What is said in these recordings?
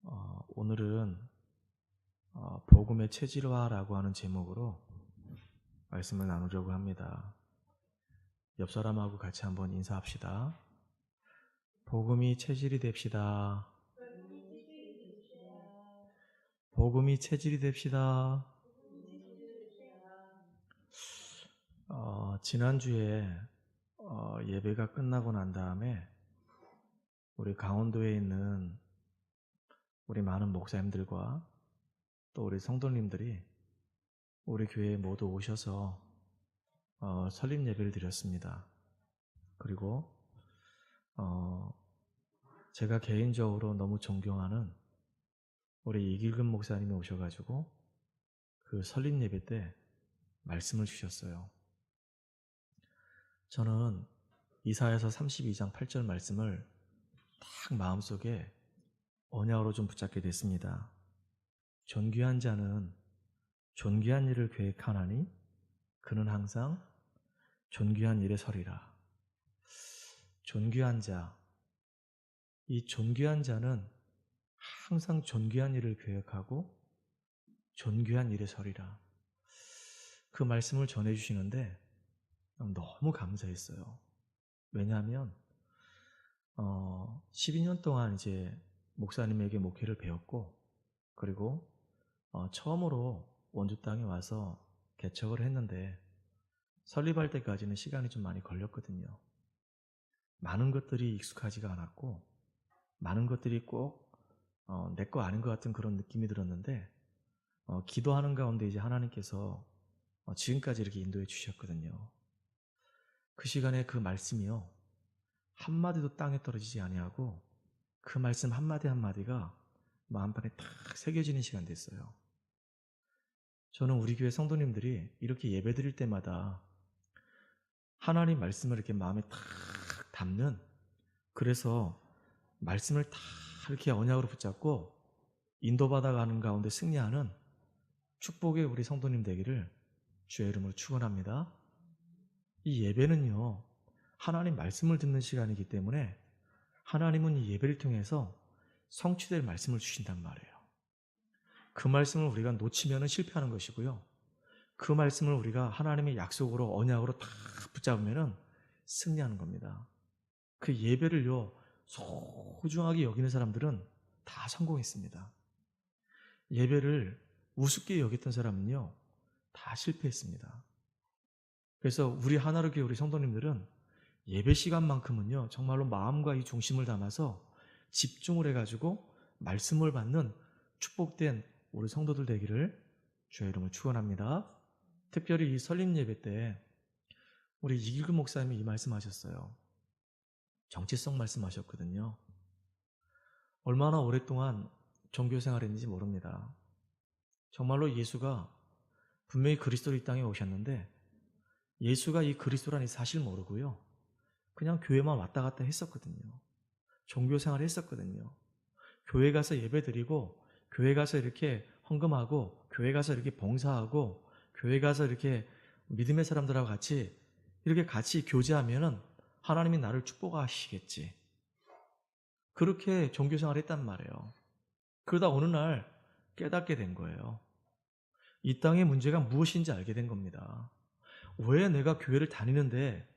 오늘은 복음의 체질화라고 하는 제목으로 말씀을 나누려고 합니다. 옆 사람하고 같이 한번 인사합시다. 복음이 체질이 됩시다. 복음이 체질이 됩시다. 지난주에 예배가 끝나고 난 다음에 우리 강원도에 있는 우리 많은 목사님들과 또 우리 성도님들이 우리 교회에 모두 오셔서 설립 예배를 드렸습니다. 그리고 제가 개인적으로 너무 존경하는 우리 이길근 목사님이 오셔가지고 그 설립 예배 때 말씀을 주셨어요. 저는 이사야서 32장 8절 말씀을 딱 마음속에 언약으로 좀 붙잡게 됐습니다. 존귀한 자는 존귀한 일을 계획하나니 그는 항상 존귀한 일에 서리라. 존귀한 자, 이 존귀한 자는 항상 존귀한 일을 계획하고 존귀한 일에 서리라. 그 말씀을 전해주시는데 너무 감사했어요. 왜냐하면 12년 동안 이제 목사님에게 목회를 배웠고, 그리고 처음으로 원주 땅에 와서 개척을 했는데 설립할 때까지는 시간이 좀 많이 걸렸거든요. 많은 것들이 익숙하지가 않았고 많은 것들이 꼭 내 거 아닌 것 같은 그런 느낌이 들었는데 기도하는 가운데 이제 하나님께서 지금까지 이렇게 인도해 주셨거든요. 그 시간에 그 말씀이요, 한마디도 땅에 떨어지지 아니하고 그 말씀 한마디 한마디가 마음판에 탁 새겨지는 시간 됐어요. 저는 우리 교회 성도님들이 이렇게 예배 드릴 때마다 하나님 말씀을 이렇게 마음에 탁 담는, 그래서 말씀을 다 이렇게 언약으로 붙잡고 인도받아가는 가운데 승리하는 축복의 우리 성도님 되기를 주의 이름으로 축원합니다. 이 예배는요, 하나님 말씀을 듣는 시간이기 때문에 하나님은 이 예배를 통해서 성취될 말씀을 주신단 말이에요. 그 말씀을 우리가 놓치면 실패하는 것이고요, 그 말씀을 우리가 하나님의 약속으로 언약으로 다 붙잡으면 승리하는 겁니다. 그 예배를요, 소중하게 여기는 사람들은 다 성공했습니다. 예배를 우습게 여겼던 사람은요, 다 실패했습니다. 그래서 우리 하나로 교회 우리 성도님들은 예배 시간만큼은요, 정말로 마음과 이 중심을 담아서 집중을 해가지고 말씀을 받는 축복된 우리 성도들 되기를 주의 이름으로 축원합니다. 특별히 이 설립 예배 때 우리 이길근 목사님이 이 말씀하셨어요. 정체성 말씀하셨거든요. 얼마나 오랫동안 종교 생활했는지 모릅니다. 정말로 예수가 분명히 그리스도로 이 땅에 오셨는데 예수가 이 그리스도라는 사실 모르고요, 그냥 교회만 왔다 갔다 했었거든요. 종교 생활을 했었거든요. 교회 가서 예배 드리고, 교회 가서 이렇게 헌금하고, 교회 가서 이렇게 봉사하고, 교회 가서 이렇게 믿음의 사람들하고 같이 이렇게 같이 교제하면은 하나님이 나를 축복하시겠지. 그렇게 종교 생활을 했단 말이에요. 그러다 어느 날 깨닫게 된 거예요. 이 땅의 문제가 무엇인지 알게 된 겁니다. 왜 내가 교회를 다니는데,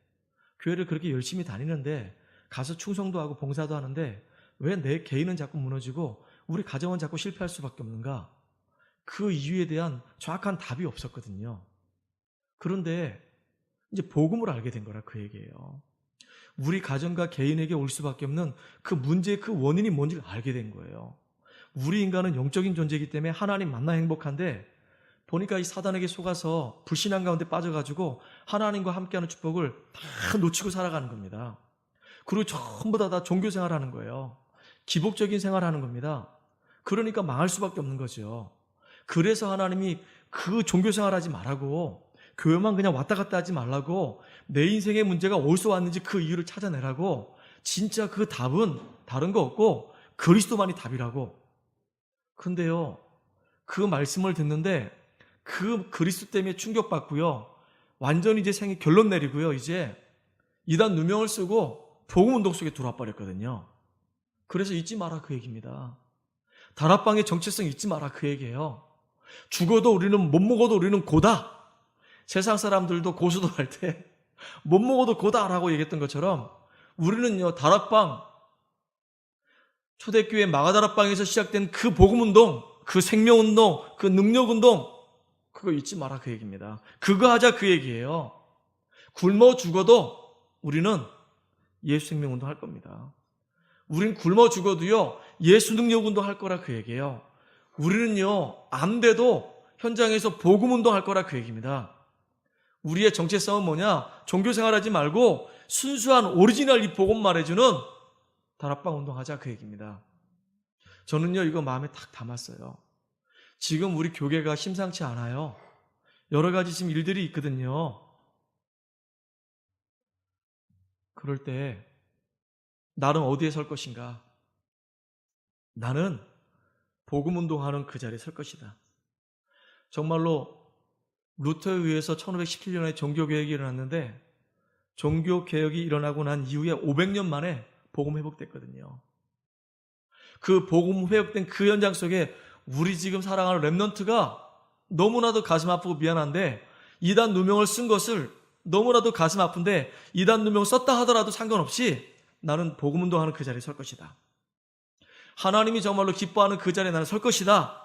교회를 그렇게 열심히 다니는데, 가서 충성도 하고 봉사도 하는데 왜 내 개인은 자꾸 무너지고 우리 가정은 자꾸 실패할 수밖에 없는가? 그 이유에 대한 정확한 답이 없었거든요. 그런데 이제 복음을 알게 된 거라 그 얘기예요. 우리 가정과 개인에게 올 수밖에 없는 그 문제의 그 원인이 뭔지를 알게 된 거예요. 우리 인간은 영적인 존재이기 때문에 하나님 만나 행복한데, 보니까 이 사단에게 속아서 불신앙 가운데 빠져가지고 하나님과 함께하는 축복을 다 놓치고 살아가는 겁니다. 그리고 전부 다 종교 생활하는 거예요. 기복적인 생활하는 겁니다. 그러니까 망할 수밖에 없는 거죠. 그래서 하나님이 그 종교 생활하지 말라고, 교회만 그냥 왔다 갔다 하지 말라고, 내 인생의 문제가 어디서 왔는지 그 이유를 찾아내라고, 진짜 그 답은 다른 거 없고 그리스도만이 답이라고. 근데요, 그 말씀을 듣는데 그 그리스도 때문에 충격받고요, 완전히 이제 생이 결론 내리고요, 이제 이단 누명을 쓰고 복음 운동 속에 들어와 버렸거든요. 그래서 잊지 마라 그 얘기입니다. 다락방의 정체성 잊지 마라 그 얘기예요. 죽어도 우리는 못 먹어도 우리는 고다. 세상 사람들도 고수도할 때 못 먹어도 고다라고 얘기했던 것처럼 우리는요 다락방 초대교회 마가다락방에서 시작된 그 복음운동, 그 생명운동, 그 능력운동 그거 잊지 마라 그 얘기입니다. 그거 하자 그 얘기예요. 굶어 죽어도 우리는 예수 생명운동 할 겁니다. 우린 굶어 죽어도요 예수 능력운동 할 거라 그 얘기예요. 우리는요 안 돼도 현장에서 복음운동 할 거라 그 얘기입니다. 우리의 정체성은 뭐냐? 종교생활하지 말고 순수한 오리지널 이 복음 말해주는 다락방 운동하자 그 얘기입니다. 저는요 이거 마음에 딱 담았어요. 지금 우리 교계가 심상치 않아요. 여러 가지 지금 일들이 있거든요. 그럴 때 나는 어디에 설 것인가? 나는 복음 운동하는 그 자리에 설 것이다. 정말로 루터에 의해서 1517년에 종교개혁이 일어났는데 종교개혁이 일어나고 난 이후에 500년 만에 복음 회복됐거든요. 그 복음 회복된 그 현장 속에 우리 지금 사랑하는 렘넌트가 너무나도 가슴 아프고 미안한데 이단 누명을 쓴 것을 너무나도 가슴 아픈데 이단 누명 썼다 하더라도 상관없이 나는 복음 운동하는 그 자리에 설 것이다. 하나님이 정말로 기뻐하는 그 자리에 나는 설 것이다.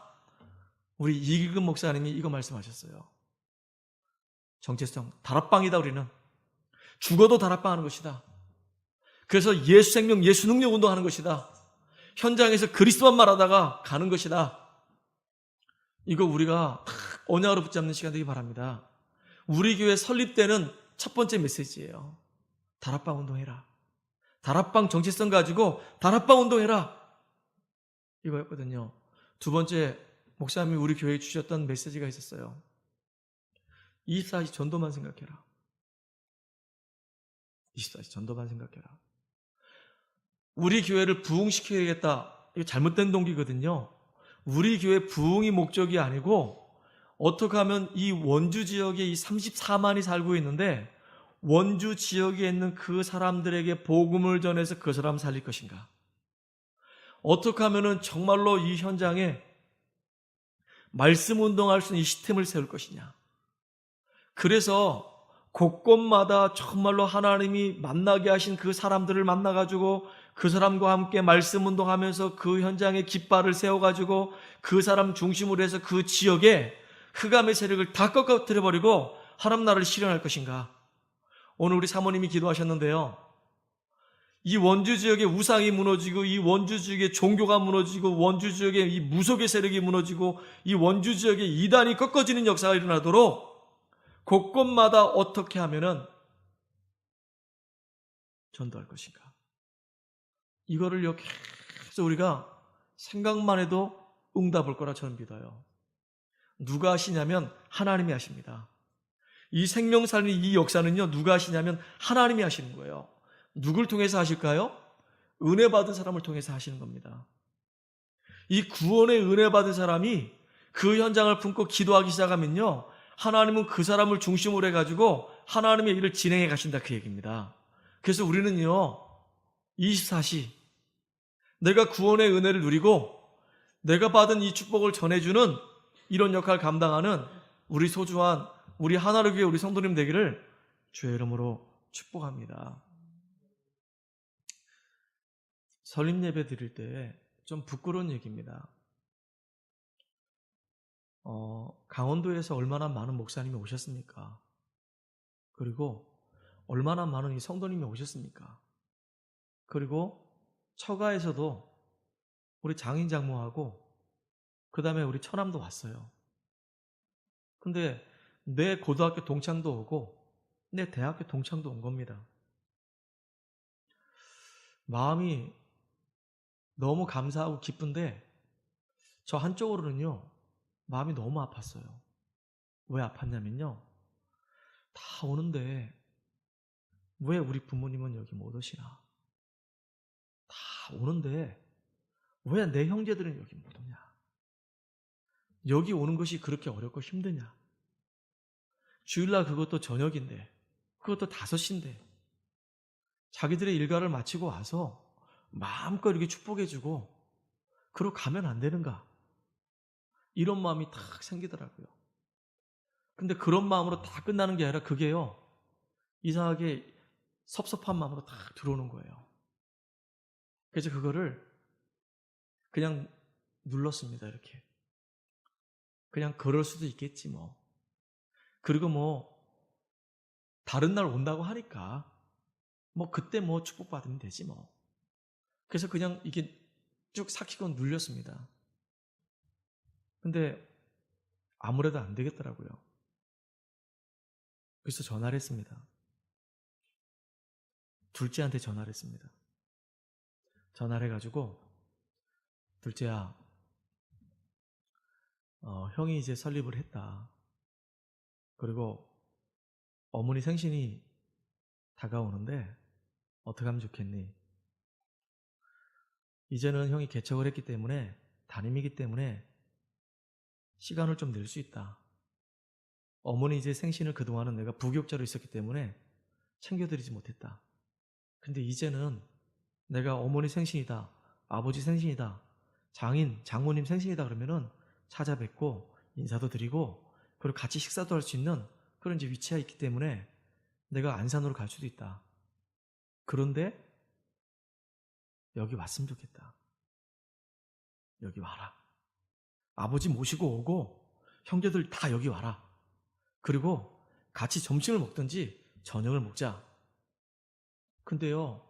우리 이기근 목사님이 이거 말씀하셨어요. 정체성, 다락방이다 우리는. 죽어도 다락방 하는 것이다. 그래서 예수 생명, 예수 능력 운동하는 것이다. 현장에서 그리스도만 말하다가 가는 것이다. 이거 우리가 언약으로 붙잡는 시간 되기 바랍니다. 우리 교회 설립되는 첫 번째 메시지예요. 다락방 운동해라. 다락방 정체성 가지고 다락방 운동해라. 이거였거든요. 두 번째 목사님이 우리 교회에 주셨던 메시지가 있었어요. 24시 전도만 생각해라. 24시 전도만 생각해라. 우리 교회를 부흥시켜야겠다. 이거 잘못된 동기거든요. 우리 교회 부흥이 목적이 아니고 어떻게 하면 이 원주 지역에 이 34만이 살고 있는데 원주 지역에 있는 그 사람들에게 복음을 전해서 그 사람 살릴 것인가? 어떻게 하면 정말로 이 현장에 말씀 운동할 수 있는 이 시스템을 세울 것이냐? 그래서 곳곳마다 정말로 하나님이 만나게 하신 그 사람들을 만나가지고 그 사람과 함께 말씀 운동하면서 그 현장에 깃발을 세워가지고 그 사람 중심으로 해서 그 지역에 흑암의 세력을 다 꺾어뜨려버리고 하나님 나라를 실현할 것인가? 오늘 우리 사모님이 기도하셨는데요. 이 원주 지역의 우상이 무너지고 이 원주 지역의 종교가 무너지고 원주 지역의 이 무속의 세력이 무너지고 이 원주 지역의 이단이 꺾어지는 역사가 일어나도록 곳곳마다 어떻게 하면은 전도할 것인가? 이거를 계속 우리가 생각만 해도 응답할 거라 저는 믿어요. 누가 하시냐면 하나님이 하십니다. 이 생명 살리는 이 역사는요 누가 하시냐면 하나님이 하시는 거예요. 누굴 통해서 하실까요? 은혜 받은 사람을 통해서 하시는 겁니다. 이 구원의 은혜 받은 사람이 그 현장을 품고 기도하기 시작하면요 하나님은 그 사람을 중심으로 해가지고 하나님의 일을 진행해 가신다 그 얘기입니다. 그래서 우리는요 24시 내가 구원의 은혜를 누리고 내가 받은 이 축복을 전해주는 이런 역할을 감당하는 우리 소중한 우리 하나를 위해 우리 성도님 되기를 주의 이름으로 축복합니다. 설립 예배 드릴 때 좀 부끄러운 얘기입니다. 강원도에서 얼마나 많은 목사님이 오셨습니까? 그리고 얼마나 많은 이 성도님이 오셨습니까? 그리고 처가에서도 우리 장인 장모하고 그 다음에 우리 처남도 왔어요. 근데 내 고등학교 동창도 오고 내 대학교 동창도 온 겁니다. 마음이 너무 감사하고 기쁜데 저 한쪽으로는요 마음이 너무 아팠어요. 왜 아팠냐면요 다 오는데 왜 우리 부모님은 여기 못 오시나? 다 오는데 왜 내 형제들은 여기 못 오냐? 여기 오는 것이 그렇게 어렵고 힘드냐? 주일날 그것도 저녁인데 그것도 5시인데 자기들의 일과를 마치고 와서 마음껏 이렇게 축복해주고 그러고 가면 안 되는가? 이런 마음이 탁 생기더라고요. 근데 그런 마음으로 다 끝나는 게 아니라 그게요, 이상하게 섭섭한 마음으로 딱 들어오는 거예요. 그래서 그거를 그냥 눌렀습니다, 이렇게. 그냥 그럴 수도 있겠지, 뭐. 그리고 뭐, 다른 날 온다고 하니까, 뭐, 그때 뭐 축복받으면 되지, 뭐. 그래서 그냥 이게 쭉 삭히고 눌렸습니다. 근데 아무래도 안 되겠더라고요. 그래서 전화를 했습니다. 둘째한테 전화를 했습니다. 전화를 해가지고, 둘째야, 형이 이제 설립을 했다. 그리고 어머니 생신이 다가오는데 어떻게 하면 좋겠니? 이제는 형이 개척을 했기 때문에, 담임이기 때문에 시간을 좀 낼 수 있다. 어머니 이제 생신을 그동안은 내가 부교육자로 있었기 때문에 챙겨드리지 못했다. 근데 이제는 내가 어머니 생신이다, 아버지 생신이다, 장모님 생신이다 그러면은 찾아뵙고 인사도 드리고 그리고 같이 식사도 할 수 있는 그런 이제 위치가 있기 때문에 내가 안산으로 갈 수도 있다. 그런데 여기 왔으면 좋겠다. 여기 와라. 아버지 모시고 오고 형제들 다 여기 와라. 그리고 같이 점심을 먹든지 저녁을 먹자. 근데요,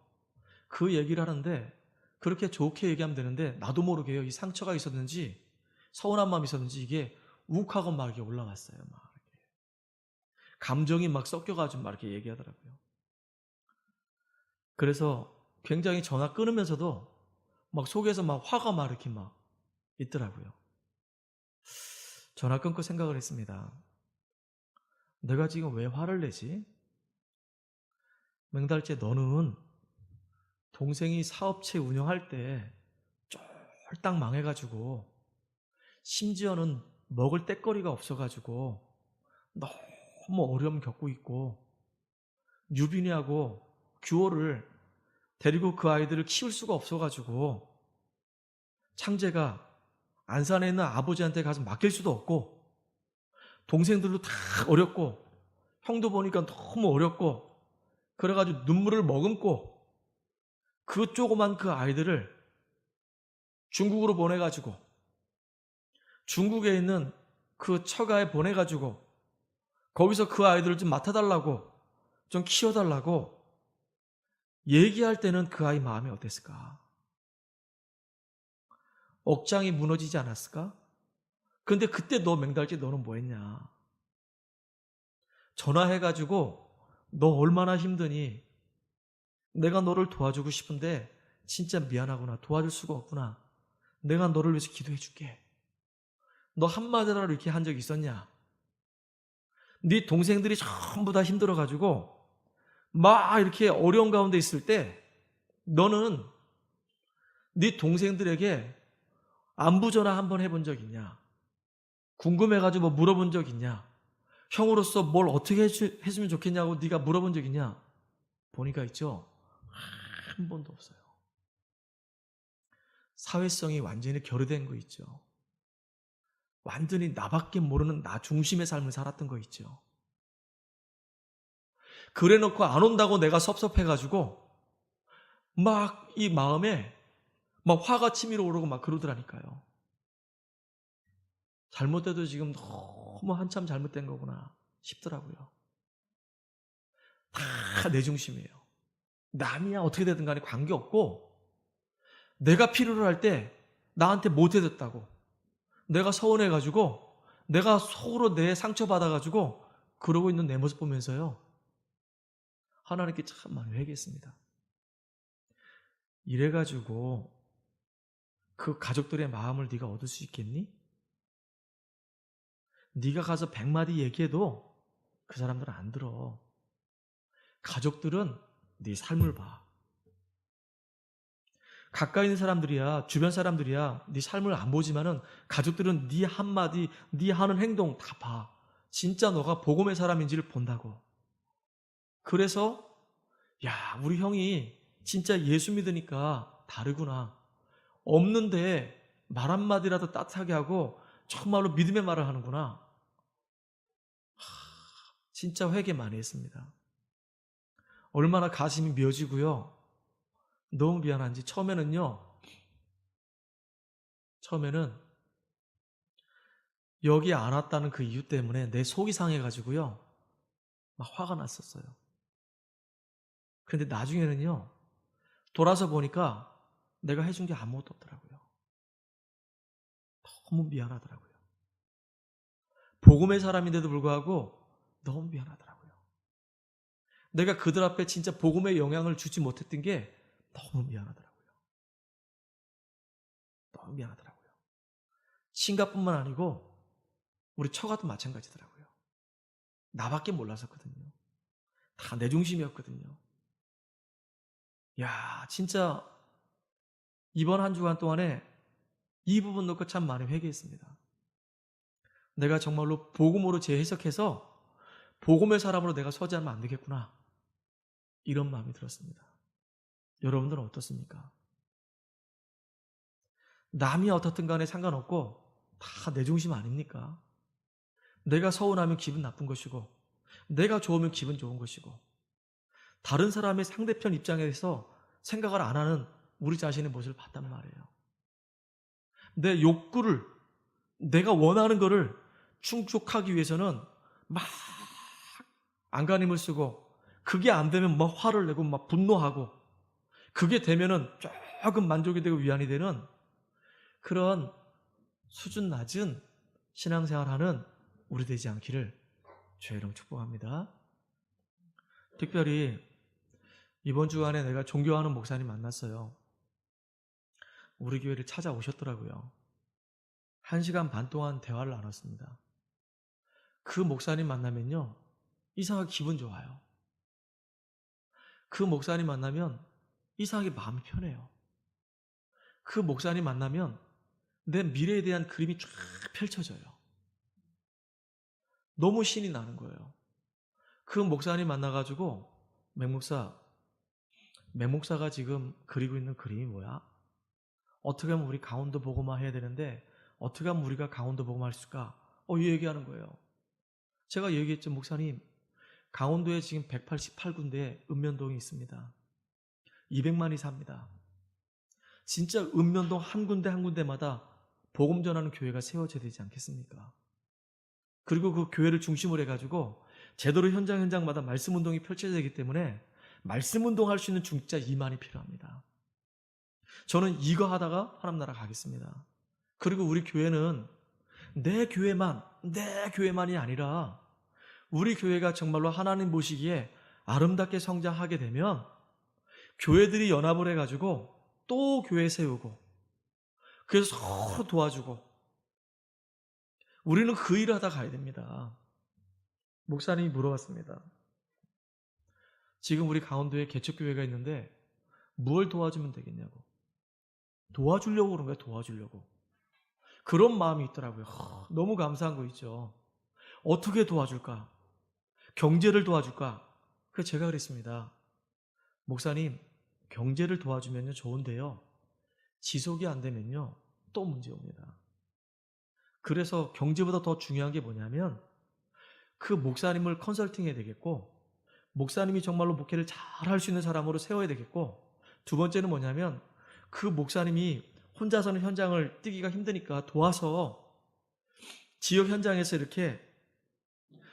그 얘기를 하는데 그렇게 좋게 얘기하면 되는데 나도 모르게요, 이 상처가 있었는지 서운한 마음이 있었는지 이게 욱하고 막 이렇게 올라왔어요. 막 이렇게. 감정이 막 섞여가지고 막 이렇게 얘기하더라고요. 그래서 굉장히 전화 끊으면서도 막 속에서 막 화가 막 이렇게 막 있더라고요. 전화 끊고 생각을 했습니다. 내가 지금 왜 화를 내지? 맹달째, 너는 동생이 사업체 운영할 때 쫄딱 망해가지고 심지어는 먹을 떼거리가 없어가지고 너무 어려움 겪고 있고 유빈이하고 규호를 데리고 그 아이들을 키울 수가 없어가지고 창재가 안산에 있는 아버지한테 가서 맡길 수도 없고 동생들도 다 어렵고 형도 보니까 너무 어렵고 그래가지고 눈물을 머금고 그 조그만 그 아이들을 중국으로 보내가지고 중국에 있는 그 처가에 보내가지고 거기서 그 아이들을 좀 맡아달라고 좀 키워달라고 얘기할 때는 그 아이 마음이 어땠을까? 억장이 무너지지 않았을까? 근데 그때 너 맹달지 너는 뭐 했냐? 전화해가지고 너 얼마나 힘드니? 내가 너를 도와주고 싶은데 진짜 미안하구나. 도와줄 수가 없구나. 내가 너를 위해서 기도해 줄게. 너 한마디라도 이렇게 한 적 있었냐? 네 동생들이 전부 다 힘들어가지고 막 이렇게 어려운 가운데 있을 때 너는 네 동생들에게 안부 전화 한번 해본 적 있냐? 궁금해가지고 뭐 물어본 적 있냐? 형으로서 뭘 어떻게 해주면 좋겠냐고 네가 물어본 적 있냐? 보니까 있죠? 한 번도 없어요. 사회성이 완전히 결여된 거 있죠. 완전히 나밖에 모르는 나 중심의 삶을 살았던 거 있죠. 그래 놓고 안 온다고 내가 섭섭해가지고 막 이 마음에 막 화가 치밀어 오르고 막 그러더라니까요. 잘못돼도 지금 너무 한참 잘못된 거구나 싶더라고요. 다 내 중심이에요. 남이야 어떻게 되든 간에 관계없고 내가 필요로 할 때 나한테 못 해줬다고 내가 서운해가지고 내가 속으로 내 상처받아가지고 그러고 있는 내 모습 보면서요. 하나님께 참 많이 회개했습니다. 이래가지고 그 가족들의 마음을 네가 얻을 수 있겠니? 네가 가서 100마디 얘기해도 그 사람들은 안 들어. 가족들은 네 삶을 봐. 가까이 있는 사람들이야, 주변 사람들이야 네 삶을 안 보지만은 가족들은 네 한마디, 네 하는 행동 다 봐. 진짜 너가 복음의 사람인지를 본다고. 그래서 야, 우리 형이 진짜 예수 믿으니까 다르구나. 없는데 말 한마디라도 따뜻하게 하고 정말로 믿음의 말을 하는구나. 진짜 회개 많이 했습니다. 얼마나 가슴이 미어지고요. 너무 미안한지 처음에는 여기 안 왔다는 그 이유 때문에 내 속이 상해가지고요. 막 화가 났었어요. 그런데 나중에는요. 돌아서 보니까 내가 해준 게 아무것도 없더라고요. 너무 미안하더라고요. 복음의 사람인데도 불구하고 너무 미안하더라고요. 내가 그들 앞에 진짜 복음의 영향을 주지 못했던 게 너무 미안하더라고요. 너무 미안하더라고요. 신가뿐만 아니고 우리 처가도 마찬가지더라고요. 나밖에 몰랐었거든요. 다 내 중심이었거든요. 야, 진짜 이번 한 주간 동안에 이 부분 놓고 참 많이 회개했습니다. 내가 정말로 복음으로 재해석해서 복음의 사람으로 내가 서지 않으면 안 되겠구나. 이런 마음이 들었습니다. 여러분들은 어떻습니까? 남이 어떻든 간에 상관없고 다 내 중심 아닙니까? 내가 서운하면 기분 나쁜 것이고 내가 좋으면 기분 좋은 것이고 다른 사람의 상대편 입장에서 생각을 안 하는 우리 자신의 모습을 봤단 말이에요. 내 욕구를 내가 원하는 것을 충족하기 위해서는 막 안간힘을 쓰고 그게 안 되면 막 화를 내고 막 분노하고 그게 되면은 조금 만족이 되고 위안이 되는 그런 수준 낮은 신앙생활하는 우리 되지 않기를 주의 이름 축복합니다. 특별히 이번 주간에 내가 존경하는 목사님 만났어요. 우리 교회를 찾아오셨더라고요. 1시간 반 동안 대화를 나눴습니다. 그 목사님 만나면요. 이상하게 기분 좋아요. 그 목사님 만나면 이상하게 마음이 편해요. 그 목사님 만나면 내 미래에 대한 그림이 쫙 펼쳐져요. 너무 신이 나는 거예요. 그 목사님 만나가지고 맹목사가 지금 그리고 있는 그림이 뭐야? 어떻게 하면 우리 강원도 복음화 해야 되는데 어떻게 하면 우리가 강원도 복음화 할 수 있을까? 이 얘기하는 거예요. 제가 얘기했죠. 목사님, 강원도에 지금 188군데 읍면동이 있습니다. 200만이 삽니다. 진짜 읍면동 한 군데 한 군데마다 복음 전하는 교회가 세워져야 되지 않겠습니까? 그리고 그 교회를 중심으로 해가지고 제대로 현장마다 말씀 운동이 펼쳐져야 되기 때문에 말씀 운동할 수 있는 중직자 2만이 필요합니다. 저는 이거 하다가 하나님 나라 가겠습니다. 그리고 우리 교회는 내 교회만이 아니라 우리 교회가 정말로 하나님 보시기에 아름답게 성장하게 되면 교회들이 연합을 해가지고 또 교회 세우고 그래서 서로 도와주고 우리는 그 일을 하다 가야 됩니다. 목사님이 물어봤습니다. 지금 우리 강원도에 개척교회가 있는데 뭘 도와주면 되겠냐고. 도와주려고 그런 거예요. 도와주려고. 그런 마음이 있더라고요. 너무 감사한 거 있죠. 어떻게 도와줄까? 경제를 도와줄까? 그래서 제가 그랬습니다. 목사님, 경제를 도와주면요 좋은데요. 지속이 안 되면요 또 문제 옵니다. 그래서 경제보다 더 중요한 게 뭐냐면 그 목사님을 컨설팅해야 되겠고 목사님이 정말로 목회를 잘 할 수 있는 사람으로 세워야 되겠고 두 번째는 뭐냐면 그 목사님이 혼자서는 현장을 뛰기가 힘드니까 도와서 지역 현장에서 이렇게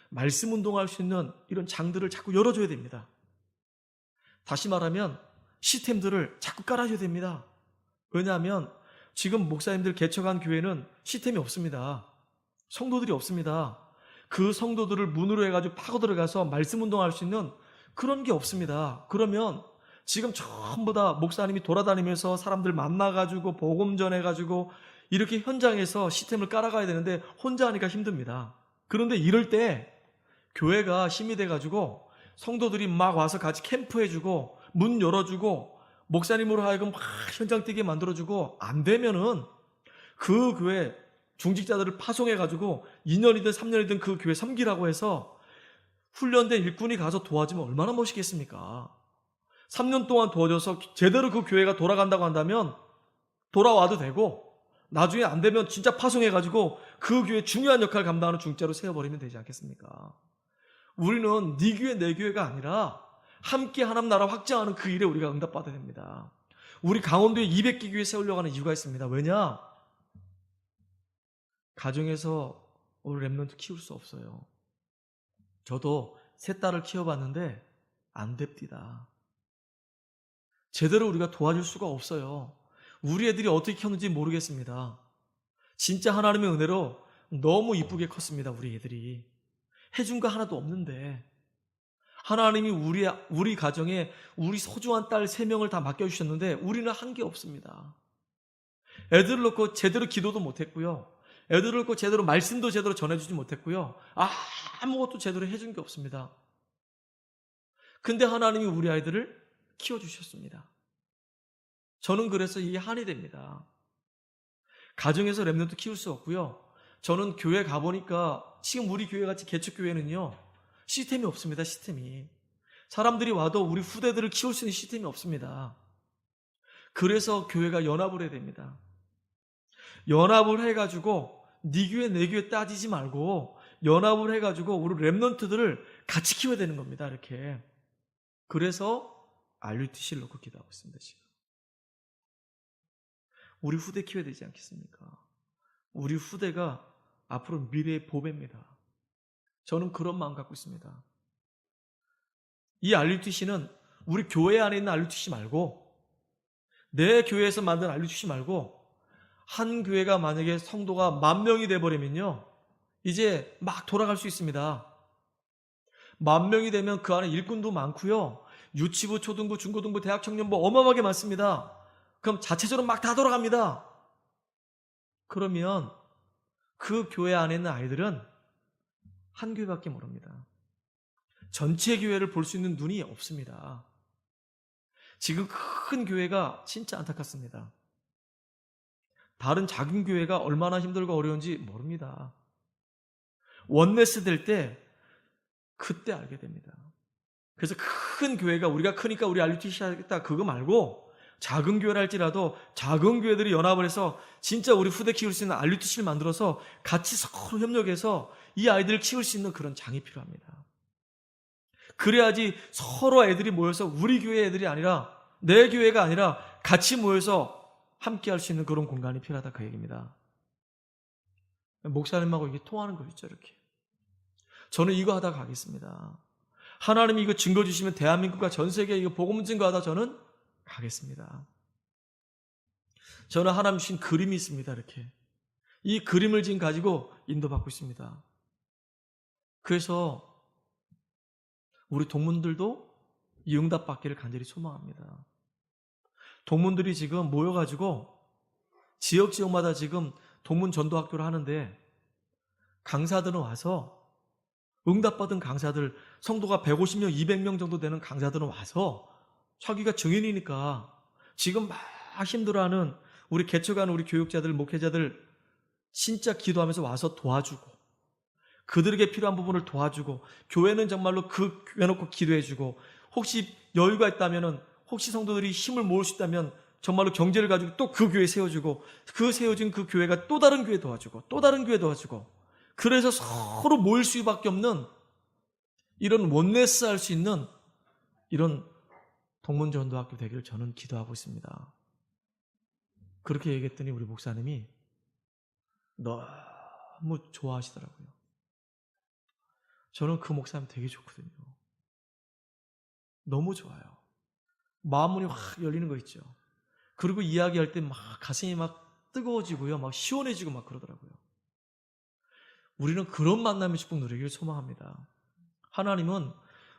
말씀 운동할 수 있는 이런 장들을 자꾸 열어줘야 됩니다. 다시 말하면 시스템들을 자꾸 깔아줘야 됩니다. 왜냐하면 지금 목사님들 개척한 교회는 시스템이 없습니다. 성도들이 없습니다. 그 성도들을 문으로 해가지고 파고 들어가서 말씀 운동할 수 있는 그런 게 없습니다. 그러면 지금 전부 다 목사님이 돌아다니면서 사람들 만나가지고 복음 전해가지고 이렇게 현장에서 시스템을 깔아가야 되는데 혼자 하니까 힘듭니다. 그런데 이럴 때 교회가 힘이 돼가지고 성도들이 막 와서 같이 캠프해주고 문 열어주고 목사님으로 하여금 막 현장 뛰게 만들어주고 안 되면은 그 교회 중직자들을 파송해가지고 2년이든 3년이든 그 교회 섬기라고 해서 훈련된 일꾼이 가서 도와주면 얼마나 멋있겠습니까? 3년 동안 도와줘서 제대로 그 교회가 돌아간다고 한다면 돌아와도 되고 나중에 안 되면 진짜 파송해가지고 그 교회 중요한 역할을 감당하는 중자로 세워버리면 되지 않겠습니까? 우리는 네 교회 내 교회가 아니라 함께 하나님 나라 확장하는 그 일에 우리가 응답받아야 됩니다. 우리 강원도에 200개 교회 세우려고 하는 이유가 있습니다. 왜냐? 가정에서 우리 랩런트 키울 수 없어요. 저도 세 딸을 키워봤는데 안 됩니다. 제대로 우리가 도와줄 수가 없어요. 우리 애들이 어떻게 컸는지 모르겠습니다. 진짜 하나님의 은혜로 너무 이쁘게 컸습니다. 우리 애들이. 해준 거 하나도 없는데 하나님이 우리 가정에 우리 소중한 딸 3명을 다 맡겨주셨는데 우리는 한 게 없습니다. 애들을 놓고 제대로 기도도 못했고요. 애들을 놓고 제대로 말씀도 제대로 전해주지 못했고요. 아무것도 제대로 해준 게 없습니다. 근데 하나님이 우리 아이들을 키워주셨습니다. 저는 그래서 이게 한이 됩니다. 가정에서 랩런트 키울 수 없고요. 저는 교회 가보니까 지금 우리 교회같이 개척교회는요. 시스템이 없습니다. 시스템이. 사람들이 와도 우리 후대들을 키울 수 있는 시스템이 없습니다. 그래서 교회가 연합을 해야 됩니다. 연합을 해가지고 네 교회 내 교회 따지지 말고 연합을 해가지고 우리 랩런트들을 같이 키워야 되는 겁니다. 이렇게. 그래서 RUTC를 놓고 기도하고 있습니다. 지금. 우리 후대 키워야 되지 않겠습니까? 우리 후대가 앞으로 미래의 보배입니다. 저는 그런 마음 갖고 있습니다. 이 RUTC는 우리 교회 안에 있는 RUTC 말고 내 교회에서 만든 RUTC 말고 한 교회가 만약에 성도가 10,000명이 돼버리면요. 이제 막 돌아갈 수 있습니다. 10,000명이 되면 그 안에 일꾼도 많고요. 유치부, 초등부, 중고등부, 대학 청년부 어마어마하게 많습니다. 그럼 자체적으로 막 다 돌아갑니다. 그러면 그 교회 안에 있는 아이들은 한 교회밖에 모릅니다. 전체 교회를 볼 수 있는 눈이 없습니다. 지금 큰 교회가 진짜 안타깝습니다. 다른 작은 교회가 얼마나 힘들고 어려운지 모릅니다. 원네스 될 때 그때 알게 됩니다. 그래서 큰 교회가 우리가 크니까 우리 RUTC 하겠다 그거 말고 작은 교회를 할지라도 작은 교회들이 연합을 해서 진짜 우리 후대 키울 수 있는 RUTC를 만들어서 같이 서로 협력해서 이 아이들을 키울 수 있는 그런 장이 필요합니다. 그래야지 서로 애들이 모여서 우리 교회 애들이 아니라 내 교회가 아니라 같이 모여서 함께 할 수 있는 그런 공간이 필요하다 그 얘기입니다. 목사님하고 이게 통하는 거 있죠 이렇게. 저는 이거 하다 가겠습니다. 하나님이 이거 증거 주시면 대한민국과 전 세계에 이거 복음 증거하다 저는 가겠습니다. 저는 하나님 주신 그림이 있습니다. 이렇게. 이 그림을 지금 가지고 인도받고 있습니다. 그래서 우리 동문들도 이 응답 받기를 간절히 소망합니다. 동문들이 지금 모여가지고 지역마다 지금 동문 전도학교를 하는데 강사들은 와서 응답받은 강사들 성도가 150명, 200명 정도 되는 강사들은 와서 자기가 증인이니까 지금 막 힘들어하는 우리 개척하는 우리 교육자들, 목회자들 진짜 기도하면서 와서 도와주고 그들에게 필요한 부분을 도와주고 교회는 정말로 그 교회 놓고 기도해주고 혹시 여유가 있다면 혹시 성도들이 힘을 모을 수 있다면 정말로 경제를 가지고 또 그 교회 세워주고 그 세워진 그 교회가 또 다른 교회 도와주고 또 다른 교회 도와주고 그래서 서로 모일 수밖에 없는 이런 원네스 할 수 있는 이런 동문전도학교 되기를 저는 기도하고 있습니다. 그렇게 얘기했더니 우리 목사님이 너무 좋아하시더라고요. 저는 그 목사님 되게 좋거든요. 너무 좋아요. 마음문이 확 열리는 거 있죠. 그리고 이야기할 때 막 가슴이 막 뜨거워지고요. 막 시원해지고 막 그러더라고요. 우리는 그런 만남의 축복 누리기를 소망합니다. 하나님은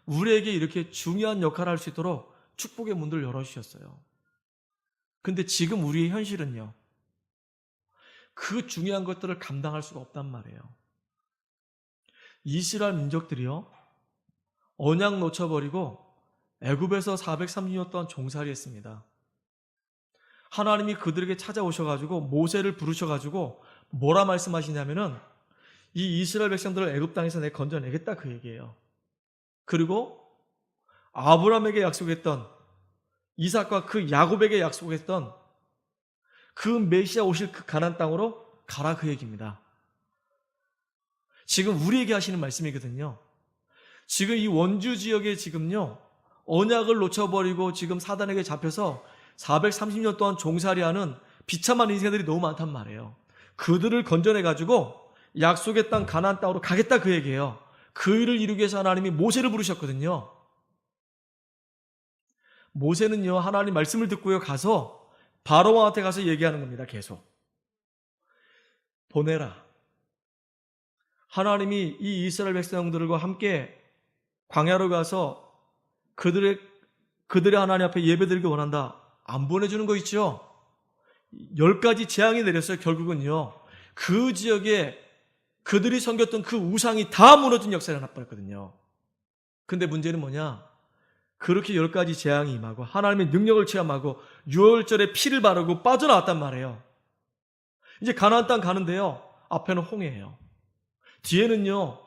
우리에게 이렇게 중요한 역할을 할 수 있도록 축복의 문들을 열어주셨어요. 근데 지금 우리의 현실은요. 그 중요한 것들을 감당할 수가 없단 말이에요. 이스라엘 민족들이요. 언약 놓쳐버리고 애굽에서 430년 동안 종살이 했습니다. 하나님이 그들에게 찾아오셔가지고 모세를 부르셔가지고 뭐라 말씀하시냐면은 이 이스라엘 백성들을 애굽 땅에서 내 건져내겠다 그 얘기예요. 그리고 아브라함에게 약속했던 이삭과 그 야곱에게 약속했던 그 메시아 오실 그 가나안 땅으로 가라, 그 얘기입니다. 지금 우리에게 하시는 말씀이거든요. 지금 이 원주 지역에 지금요, 언약을 놓쳐버리고 지금 사단에게 잡혀서 430년 동안 종살이하는 비참한 인생들이 너무 많단 말이에요. 그들을 건져내가지고 약속의 땅 가나안 땅으로 가겠다, 그 얘기예요. 그 일을 이루기 위해서 하나님이 모세를 부르셨거든요. 모세는요, 하나님 말씀을 듣고요, 가서 바로 왕한테 가서 얘기하는 겁니다. 계속 보내라. 하나님이 이 이스라엘 백성들과 함께 광야로 가서 그들의 하나님 앞에 예배드리기 원한다. 안 보내주는 거 있죠? 10가지 재앙이 내렸어요. 결국은요, 그 지역에 그들이 섬겼던 그 우상이 다 무너진 역사가 나타났거든요. 근데 문제는 뭐냐? 그렇게 10가지 재앙이 임하고 하나님의 능력을 체험하고 유월절에 피를 바르고 빠져나왔단 말이에요. 이제 가나안 땅 가는데요, 앞에는 홍해예요. 뒤에는요,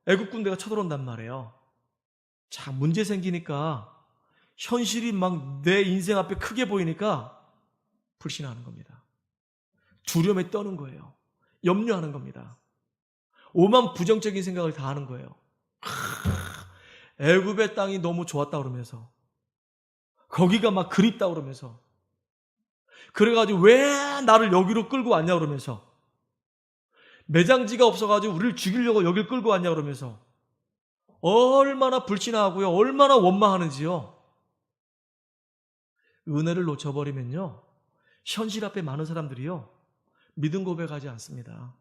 애국 군대가 쳐들어온단 말이에요. 자, 문제 생기니까 현실이 막 내 인생 앞에 크게 보이니까 불신하는 겁니다. 두려움에 떠는 거예요. 염려하는 겁니다. 오만 부정적인 생각을 다 하는 거예요. 애굽의 땅이 너무 좋았다 그러면서, 거기가 막 그립다 그러면서, 그래가지고 왜 나를 여기로 끌고 왔냐 그러면서, 매장지가 없어가지고 우리를 죽이려고 여길 끌고 왔냐 그러면서, 얼마나 불신하고요, 얼마나 원망하는지요. 은혜를 놓쳐버리면요, 현실 앞에 많은 사람들이요, 믿음 고백하지 않습니다.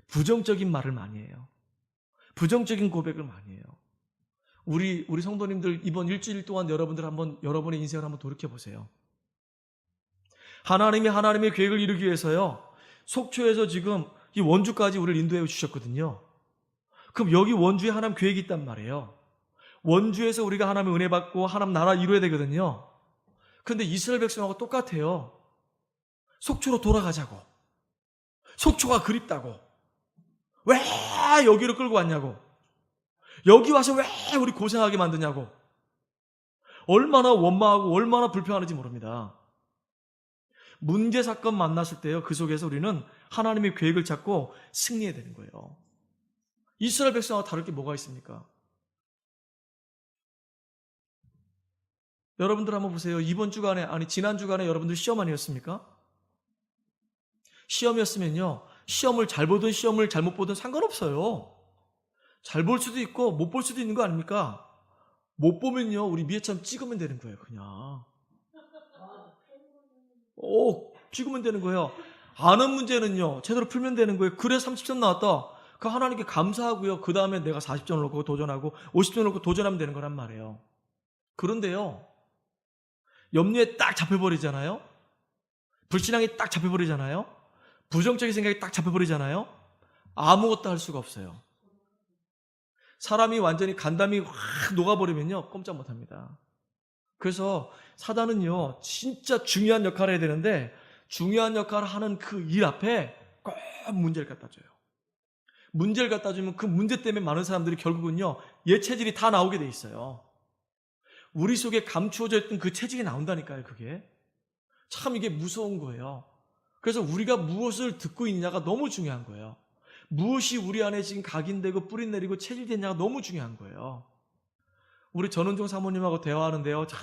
부정적인 말을 많이 해요. 부정적인 고백을 많이 해요. 우리 성도님들 이번 일주일 동안 여러분의 인생을 한번 돌이켜 보세요. 하나님의 계획을 이루기 위해서요, 속초에서 지금 이 원주까지 우리를 인도해 주셨거든요. 그럼 여기 원주에 하나님 계획이 있단 말이에요. 원주에서 우리가 하나님의 은혜 받고 하나님 나라 이루어야 되거든요. 그런데 이스라엘 백성하고 똑같아요. 속초로 돌아가자고. 속초가 그립다고. 왜 여기로 끌고 왔냐고. 여기 와서 왜 우리 고생하게 만드냐고. 얼마나 원망하고 얼마나 불평하는지 모릅니다. 문제 사건 만났을 때요, 그 속에서 우리는 하나님의 계획을 찾고 승리해야 되는 거예요. 이스라엘 백성과 다를 게 뭐가 있습니까? 여러분들 한번 보세요. 지난 주간에 여러분들 시험 아니었습니까? 시험이었으면요, 시험을 잘 보든 시험을 잘못 보든 상관없어요. 잘 볼 수도 있고 못 볼 수도 있는 거 아닙니까? 못 보면요, 우리 미애처럼 찍으면 되는 거예요. 그냥 찍으면 되는 거예요. 아는 문제는요, 제대로 풀면 되는 거예요. 그래 30점 나왔다. 그 하나님께 감사하고요, 그 다음에 내가 40점을 놓고 도전하고 50점을 놓고 도전하면 되는 거란 말이에요. 그런데요, 염려에 딱 잡혀버리잖아요. 불신앙이 딱 잡혀버리잖아요. 부정적인 생각이 딱 잡혀버리잖아요. 아무것도 할 수가 없어요. 사람이 완전히 간담이 확 녹아버리면요, 꼼짝 못합니다. 그래서 사단은요, 진짜 중요한 역할을 해야 되는데, 중요한 역할을 하는 그 일 앞에 꼭 문제를 갖다 줘요. 문제를 갖다 주면 그 문제 때문에 많은 사람들이 결국은요, 얘 체질이 다 나오게 돼 있어요. 우리 속에 감추어져 있던 그 체질이 나온다니까요. 그게 참 이게 무서운 거예요. 그래서 우리가 무엇을 듣고 있냐가 너무 중요한 거예요. 무엇이 우리 안에 지금 각인되고 뿌리 내리고 체질됐냐가 너무 중요한 거예요. 우리 전은종 사모님하고 대화하는데요, 참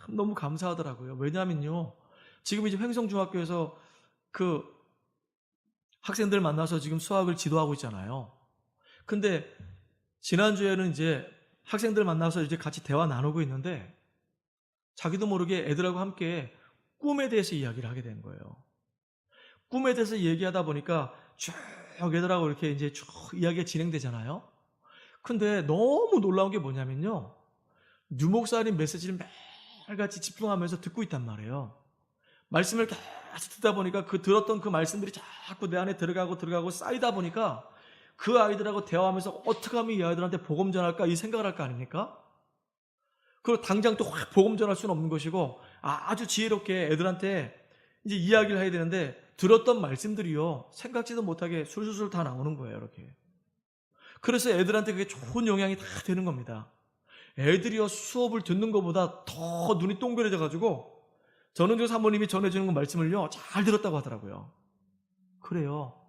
너무 감사하더라고요. 왜냐하면요, 지금 이제 횡성중학교에서 그 학생들 만나서 지금 수학을 지도하고 있잖아요. 근데 지난주에는 이제 학생들 만나서 이제 같이 대화 나누고 있는데, 자기도 모르게 애들하고 함께 꿈에 대해서 이야기를 하게 된 거예요. 꿈에 대해서 얘기하다 보니까 쭉 애들하고 이렇게 이제 쭉 이야기가 진행되잖아요. 근데 너무 놀라운 게 뭐냐면요, 유 목사님 메시지를 매일같이 집중하면서 듣고 있단 말이에요. 말씀을 계속 듣다 보니까 들었던 그 말씀들이 자꾸 내 안에 들어가고 쌓이다 보니까 그 아이들하고 대화하면서 어떻게 하면 이 아이들한테 복음 전할까, 이 생각을 할 거 아닙니까? 그리고 당장 또 확 복음 전할 수는 없는 것이고, 아주 지혜롭게 애들한테 이제 이야기를 해야 되는데, 들었던 말씀들이요, 생각지도 못하게 술술술 다 나오는 거예요. 이렇게. 그래서 애들한테 그게 좋은 영향이 다 되는 겁니다. 애들이요, 수업을 듣는 것보다 더 눈이 동그래져 가지고 전은주 사모님이 전해주는 말씀을요, 잘 들었다고 하더라고요. 그래요.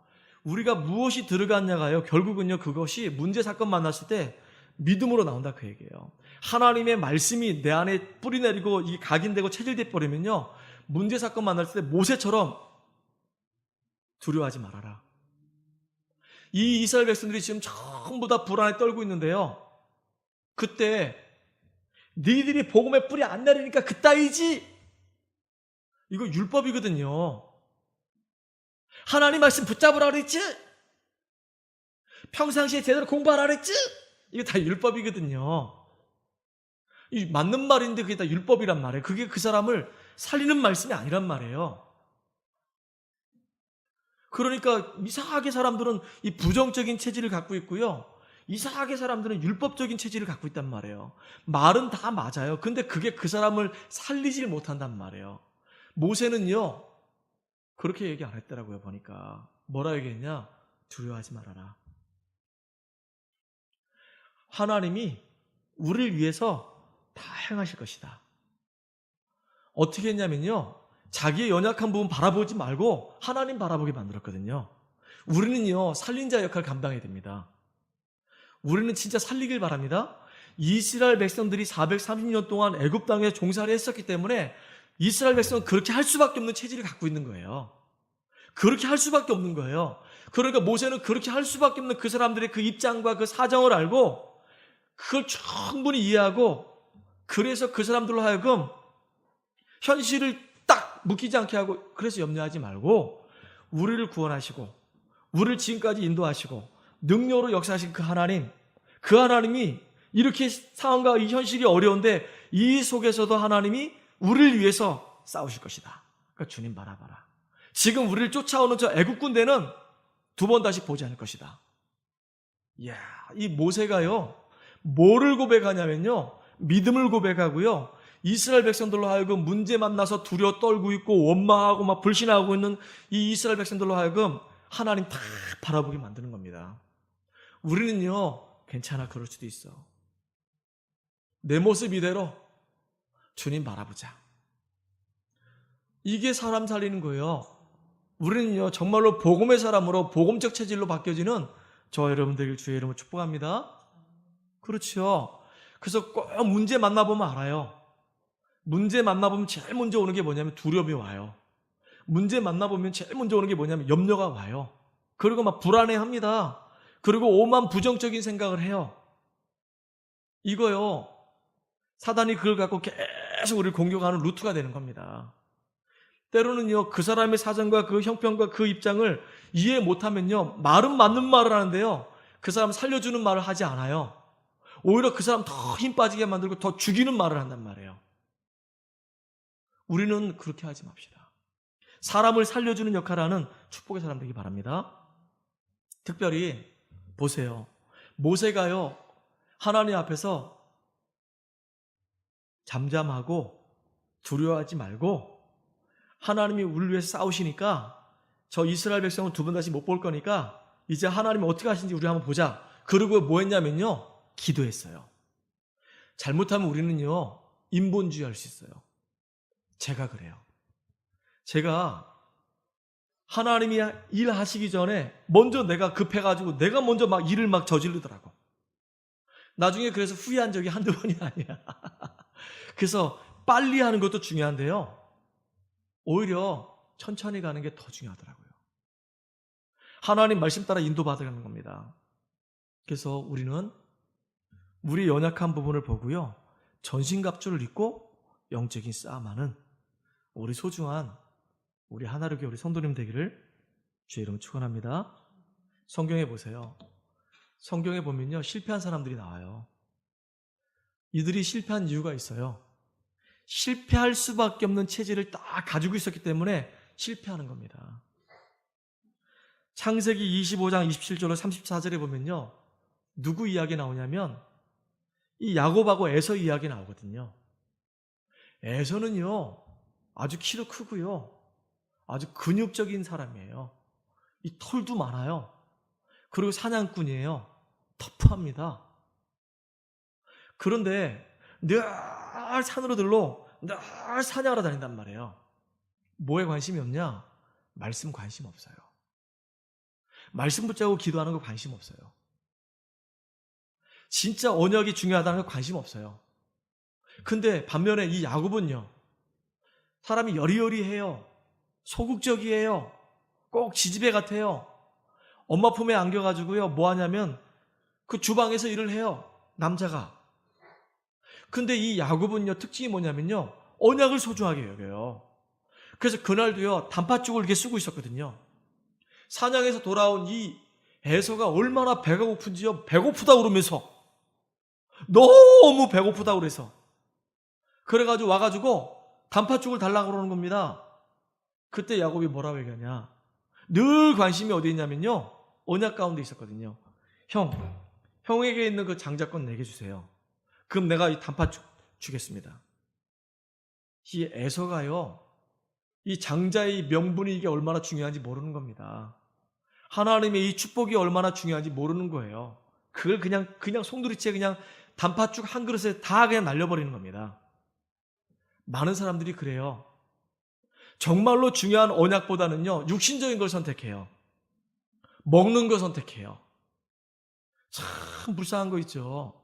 우리가 무엇이 들어갔냐가요, 결국은요, 그것이 문제 사건 만났을 때 믿음으로 나온다, 그 얘기예요. 하나님의 말씀이 내 안에 뿌리내리고 이게 각인되고 체질돼 버리면요, 문제 사건 만났을 때 모세처럼 두려워하지 말아라. 이 이스라엘 백성들이 지금 전부 다 불안에 떨고 있는데요, 그때 너희들이 복음의 뿌리 안 내리니까 그따위지. 이거 율법이거든요. 하나님 말씀 붙잡으라 그랬지? 평상시에 제대로 공부하라 그랬지? 이거 다 율법이거든요. 이 맞는 말인데 그게 다 율법이란 말이에요. 그게 그 사람을 살리는 말씀이 아니란 말이에요. 그러니까 이상하게 사람들은 이 부정적인 체질을 갖고 있고요, 이상하게 사람들은 율법적인 체질을 갖고 있단 말이에요. 말은 다 맞아요. 근데 그게 그 사람을 살리질 못한단 말이에요. 모세는요, 그렇게 얘기 안 했더라고요. 보니까 뭐라 얘기했냐? 두려워하지 말아라. 하나님이 우리를 위해서 다 행하실 것이다. 어떻게 했냐면요, 자기의 연약한 부분 바라보지 말고 하나님 바라보게 만들었거든요. 우리는요, 살린자 역할을 감당해야 됩니다. 우리는 진짜 살리길 바랍니다. 이스라엘 백성들이 430년 동안 애굽 땅에 종살이 했었기 때문에 이스라엘 백성은 그렇게 할 수밖에 없는 체질을 갖고 있는 거예요. 그렇게 할 수밖에 없는 거예요. 그러니까 모세는 그렇게 할 수밖에 없는 그 사람들의 그 입장과 그 사정을 알고 그걸 충분히 이해하고, 그래서 그 사람들로 하여금 현실을 딱 묶이지 않게 하고, 그래서 염려하지 말고 우리를 구원하시고 우리를 지금까지 인도하시고 능력으로 역사하신 그 하나님이 이렇게 상황과 이 현실이 어려운데 이 속에서도 하나님이 우리를 위해서 싸우실 것이다. 그러니까 주님 바라봐라. 지금 우리를 쫓아오는 저 애국 군대는 두 번 다시 보지 않을 것이다. 이야, 이 모세가요, 뭐를 고백하냐면요, 믿음을 고백하고요, 이스라엘 백성들로 하여금 문제 만나서 두려워 떨고 있고 원망하고 막 불신하고 있는 이 이스라엘 백성들로 하여금 하나님 다 바라보게 만드는 겁니다. 우리는요, 괜찮아, 그럴 수도 있어. 내 모습 이대로 주님 바라보자. 이게 사람 살리는 거예요. 우리는요, 정말로 복음의 사람으로 복음적 체질로 바뀌어지는 저와 여러분들 주의 이름으로 축복합니다. 그렇죠. 그래서 꼭 문제 만나보면 알아요. 문제 만나보면 제일 먼저 오는 게 뭐냐면 두려움이 와요. 문제 만나보면 제일 먼저 오는 게 뭐냐면 염려가 와요. 그리고 막 불안해합니다. 그리고 오만 부정적인 생각을 해요. 이거요, 사단이 그걸 갖고 계속 우리를 공격하는 루트가 되는 겁니다. 때로는요, 그 사람의 사정과 그 형편과 그 입장을 이해 못하면요, 말은 맞는 말을 하는데요, 그 사람 살려주는 말을 하지 않아요. 오히려 그 사람 더 힘 빠지게 만들고 더 죽이는 말을 한단 말이에요. 우리는 그렇게 하지 맙시다. 사람을 살려주는 역할을 하는 축복의 사람 되기 바랍니다. 특별히 보세요. 모세가요, 하나님 앞에서 잠잠하고 두려워하지 말고 하나님이 우리를 위해서 싸우시니까 저 이스라엘 백성은 두 번 다시 못 볼 거니까 이제 하나님이 어떻게 하시는지 우리 한번 보자. 그리고 뭐 했냐면요, 기도했어요. 잘못하면 우리는요, 인본주의 할 수 있어요. 제가 그래요. 제가 하나님이 일하시기 전에 먼저 내가 급해가지고 내가 먼저 막 일을 막 저지르더라고. 나중에 그래서 후회한 적이 한두 번이 아니야. 그래서 빨리 하는 것도 중요한데요, 오히려 천천히 가는 게 더 중요하더라고요. 하나님 말씀 따라 인도받아가는 겁니다. 그래서 우리는 우리 연약한 부분을 보고요, 전신갑주를 입고 영적인 싸움하는 우리 소중한 우리 하나를 교회 우리 성도님 되기를 주의 이름으로 축원합니다. 성경에 보세요. 성경에 보면요, 실패한 사람들이 나와요. 이들이 실패한 이유가 있어요. 실패할 수밖에 없는 체질을 딱 가지고 있었기 때문에 실패하는 겁니다. 창세기 25장 27절로 34절에 보면요, 누구 이야기 나오냐면 이 야곱하고 에서 이야기 나오거든요. 에서는요, 아주 키도 크고요, 아주 근육적인 사람이에요. 이 털도 많아요. 그리고 사냥꾼이에요. 터프합니다. 그런데 늘 산으로 들러 늘 사냥하러 다닌단 말이에요. 뭐에 관심이 없냐? 말씀 관심 없어요. 말씀 붙잡고 기도하는 거 관심 없어요. 진짜 언약이 중요하다는 거 관심 없어요. 근데 반면에 이 야곱은요, 사람이 여리여리해요. 소극적이에요. 꼭 지지배 같아요. 엄마 품에 안겨가지고요, 뭐 하냐면 그 주방에서 일을 해요. 남자가. 근데 이 야곱은요, 특징이 뭐냐면요, 언약을 소중하게 여겨요. 그래서 그날도요, 단팥죽을 이렇게 쓰고 있었거든요. 사냥에서 돌아온 이 에서가 얼마나 배가 고픈지요, 배고프다 그러면서, 너무 배고프다 그래서, 그래가지고 와가지고 단팥죽을 달라고 그러는 겁니다. 그때 야곱이 뭐라고 얘기하냐? 늘 관심이 어디 있냐면요, 언약 가운데 있었거든요. 형에게 있는 그 장자권 내게 주세요. 그럼 내가 이 단팥죽 주겠습니다. 이 에서가요, 이 장자의 명분이 이게 얼마나 중요한지 모르는 겁니다. 하나님의 이 축복이 얼마나 중요한지 모르는 거예요. 그걸 그냥 송두리째 그냥 단팥죽 한 그릇에 다 그냥 날려버리는 겁니다. 많은 사람들이 그래요. 정말로 중요한 언약보다는요, 육신적인 걸 선택해요. 먹는 걸 선택해요. 참 불쌍한 거 있죠.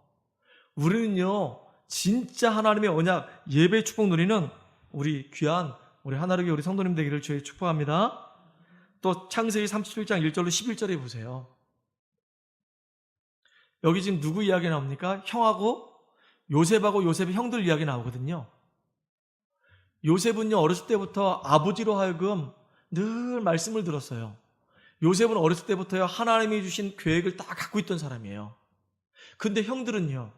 우리는요, 진짜 하나님의 언약, 예배 축복 누리는 우리 귀한 우리 하나님의 우리 성도님 되기를 주의 축복합니다. 또 창세기 37장 1절로 11절에 보세요. 여기 지금 누구 이야기 나옵니까? 형하고 요셉하고 요셉의 형들 이야기 나오거든요. 요셉은요, 어렸을 때부터 아버지로 하여금 늘 말씀을 들었어요. 요셉은 어렸을 때부터요, 하나님이 주신 계획을 다 갖고 있던 사람이에요. 근데 형들은요,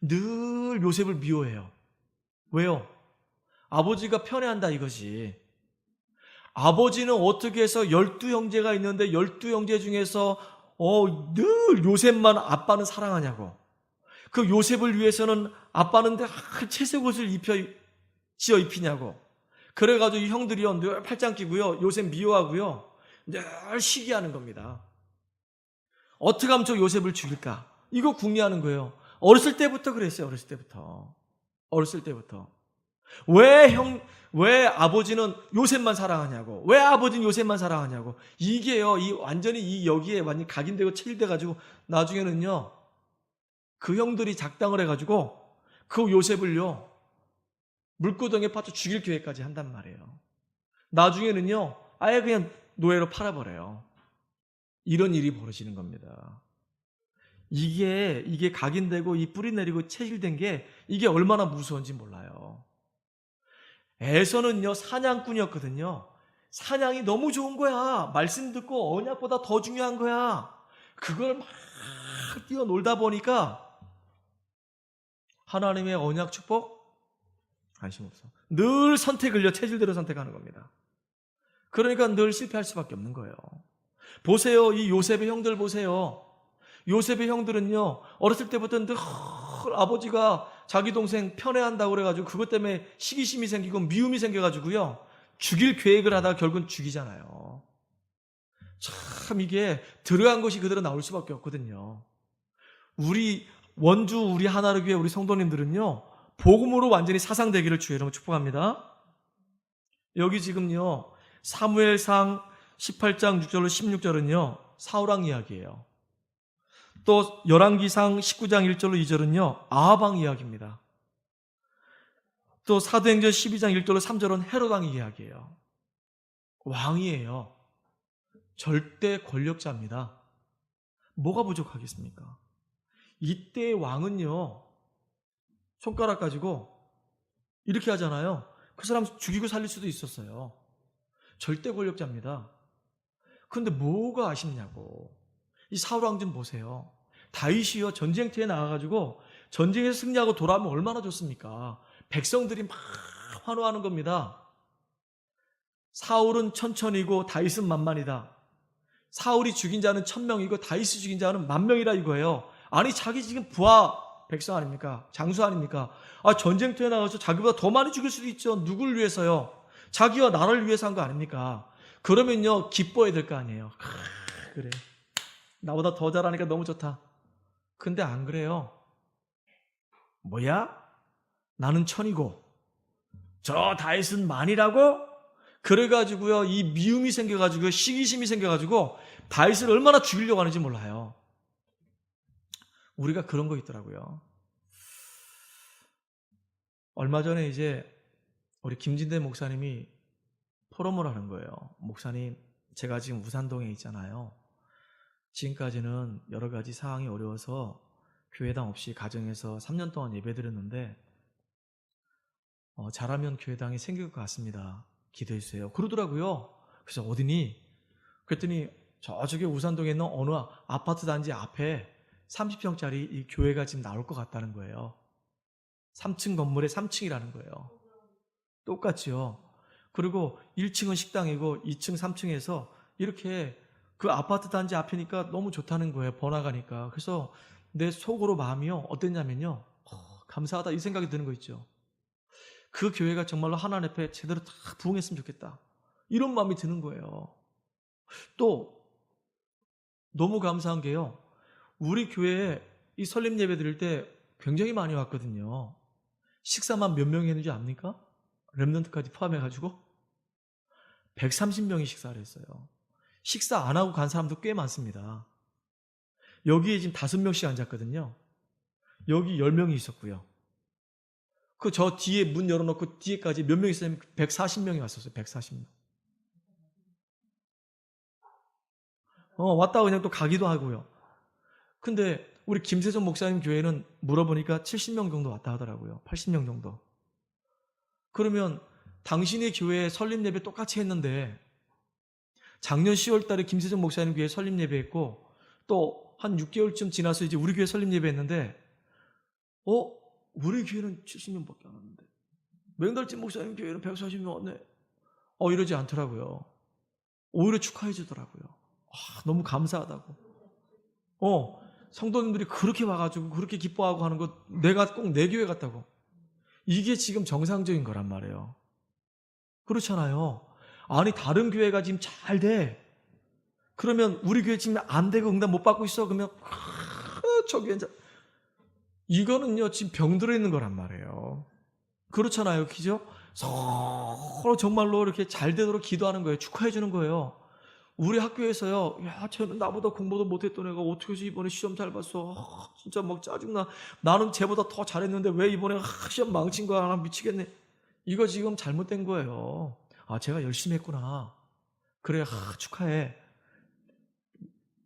늘 요셉을 미워해요. 왜요? 아버지가 편애한다 이것이. 아버지는 어떻게 해서 12형제가 있는데 12형제 중에서 늘 요셉만 아빠는 사랑하냐고. 그 요셉을 위해서는 아빠는 채색 옷을 지어 입히냐고. 그래가지고 이 형들이요, 늘 팔짱 끼고요, 요셉 미워하고요, 늘 시기하는 겁니다. 어떻게 하면 저 요셉을 죽일까? 이거 궁리하는 거예요. 어렸을 때부터 그랬어요. 어렸을 때부터. 왜 아버지는 요셉만 사랑하냐고. 왜 아버지는 요셉만 사랑하냐고. 이게요, 완전히 여기에 완전히 각인되고 체질돼가지고, 나중에는요, 그 형들이 작당을 해가지고, 그 요셉을요, 물구덩이에 빠져 죽일 계획까지 한단 말이에요. 나중에는요, 아예 그냥 노예로 팔아버려요. 이런 일이 벌어지는 겁니다. 이게 각인되고 이 뿌리 내리고 체질된 게 이게 얼마나 무서운지 몰라요. 에서는요, 사냥꾼이었거든요. 사냥이 너무 좋은 거야. 말씀 듣고 언약보다 더 중요한 거야. 그걸 막 뛰어놀다 보니까 하나님의 언약 축복 관심 없어. 늘 선택을요, 체질대로 선택하는 겁니다. 그러니까 늘 실패할 수밖에 없는 거예요. 보세요, 이 요셉의 형들 보세요. 요셉의 형들은요, 어렸을 때부터 늘 아버지가 자기 동생 편애한다고 그래가지고 그것 때문에 시기심이 생기고 미움이 생겨가지고요, 죽일 계획을 하다가 결국은 죽이잖아요. 참 이게 들어간 것이 그대로 나올 수밖에 없거든요. 우리 하나님의 우리 성도님들은요, 복음으로 완전히 사상되기를 주의 이름으로 축복합니다. 여기 지금요, 사무엘상 18장 6절로 16절은요, 사울왕 이야기예요. 또 열왕기상 19장 1절로 2절은요, 아합왕 이야기입니다. 또 사도행전 12장 1절로 3절은 헤롯왕 이야기예요. 왕이에요. 절대 권력자입니다. 뭐가 부족하겠습니까? 이때의 왕은요, 손가락 가지고 이렇게 하잖아요. 그 사람 죽이고 살릴 수도 있었어요. 절대 권력자입니다. 그런데 뭐가 아쉽냐고. 이 사울왕 좀 보세요. 다윗이요, 전쟁터에 나가가지고 전쟁에서 승리하고 돌아오면 얼마나 좋습니까? 백성들이 막 환호하는 겁니다. 사울은 1000이고 다윗은 만만이다. 사울이 죽인 자는 1000명이고 다윗이 죽인 자는 10,000명이라 이거예요. 아니, 자기 지금 부하 백성 아닙니까? 장수 아닙니까? 전쟁터에 나가서 자기보다 더 많이 죽일 수도 있죠. 누굴 위해서요? 자기와 나를 위해서 한 거 아닙니까? 그러면요, 기뻐해야 될 거 아니에요. 그래, 나보다 더 잘하니까 너무 좋다. 근데 안 그래요. 뭐야? 나는 1000이고 저 다윗은 만이라고? 그래가지고요, 이 미움이 생겨가지고, 시기심이 생겨가지고, 다윗을 얼마나 죽이려고 하는지 몰라요. 우리가 그런 거 있더라고요. 얼마 전에 이제, 우리 김진대 목사님이 포럼을 하는 거예요. 목사님, 제가 지금 우산동에 있잖아요. 지금까지는 여러 가지 상황이 어려워서 교회당 없이 가정에서 3년 동안 예배드렸는데 잘하면 교회당이 생길 것 같습니다. 기도해 주세요. 그러더라고요. 그래서 어디니? 그랬더니 저쪽에 우산동에 있는 어느 아파트 단지 앞에 30평짜리 이 교회가 지금 나올 것 같다는 거예요. 3층 건물에 3층이라는 거예요. 똑같죠. 그리고 1층은 식당이고 2층, 3층에서 이렇게 그 아파트 단지 앞이니까 너무 좋다는 거예요. 번화가니까. 그래서 내 속으로 마음이요. 어땠냐면요. 감사하다 이 생각이 드는 거 있죠. 그 교회가 정말로 하나님 앞에 제대로 다 부응했으면 좋겠다. 이런 마음이 드는 거예요. 또 너무 감사한 게요. 우리 교회에 이 설립 예배 드릴 때 굉장히 많이 왔거든요. 식사만 몇 명이 했는지 압니까? 렘넌트까지 포함해가지고 130명이 식사를 했어요. 식사 안 하고 간 사람도 꽤 많습니다. 여기에 지금 5명씩 앉았거든요. 여기 10명이 있었고요. 그 저 뒤에 문 열어놓고 뒤에까지 몇 명 있었냐면 140명이 왔었어요. 140명. 왔다가 그냥 또 가기도 하고요. 근데 우리 김세정 목사님 교회는 물어보니까 70명 정도 왔다 하더라고요. 80명 정도. 그러면 당신의 교회 설립 예배 똑같이 했는데 작년 10월 달에 김세정 목사님 교회 설립 예배했고 또 한 6개월쯤 지나서 이제 우리 교회 설립 예배했는데 우리 교회는 70명밖에 안 왔는데 맹달진 목사님 교회는 140명 왔네. 이러지 않더라고요. 오히려 축하해 주더라고요. 너무 감사하다고. 성도님들이 그렇게 와가지고 그렇게 기뻐하고 하는 거 내가 꼭 내 교회 같다고. 이게 지금 정상적인 거란 말이에요. 그렇잖아요. 아니 다른 교회가 지금 잘 돼. 그러면 우리 교회 지금 안 되고 응답 못 받고 있어. 그러면 저 교회 이거는요 지금 병들어 있는 거란 말이에요. 그렇잖아요. 그죠? 서로 정말로 이렇게 잘 되도록 기도하는 거예요. 축하해 주는 거예요. 우리 학교에서요, 야, 쟤는 나보다 공부도 못했던 애가 어떻게 해서 이번에 시험 잘 봤어. 진짜 막 짜증나. 나는 쟤보다 더 잘했는데 왜 이번에 시험 망친 거야. 나 미치겠네. 이거 지금 잘못된 거예요. 제가 열심히 했구나. 그래, 축하해.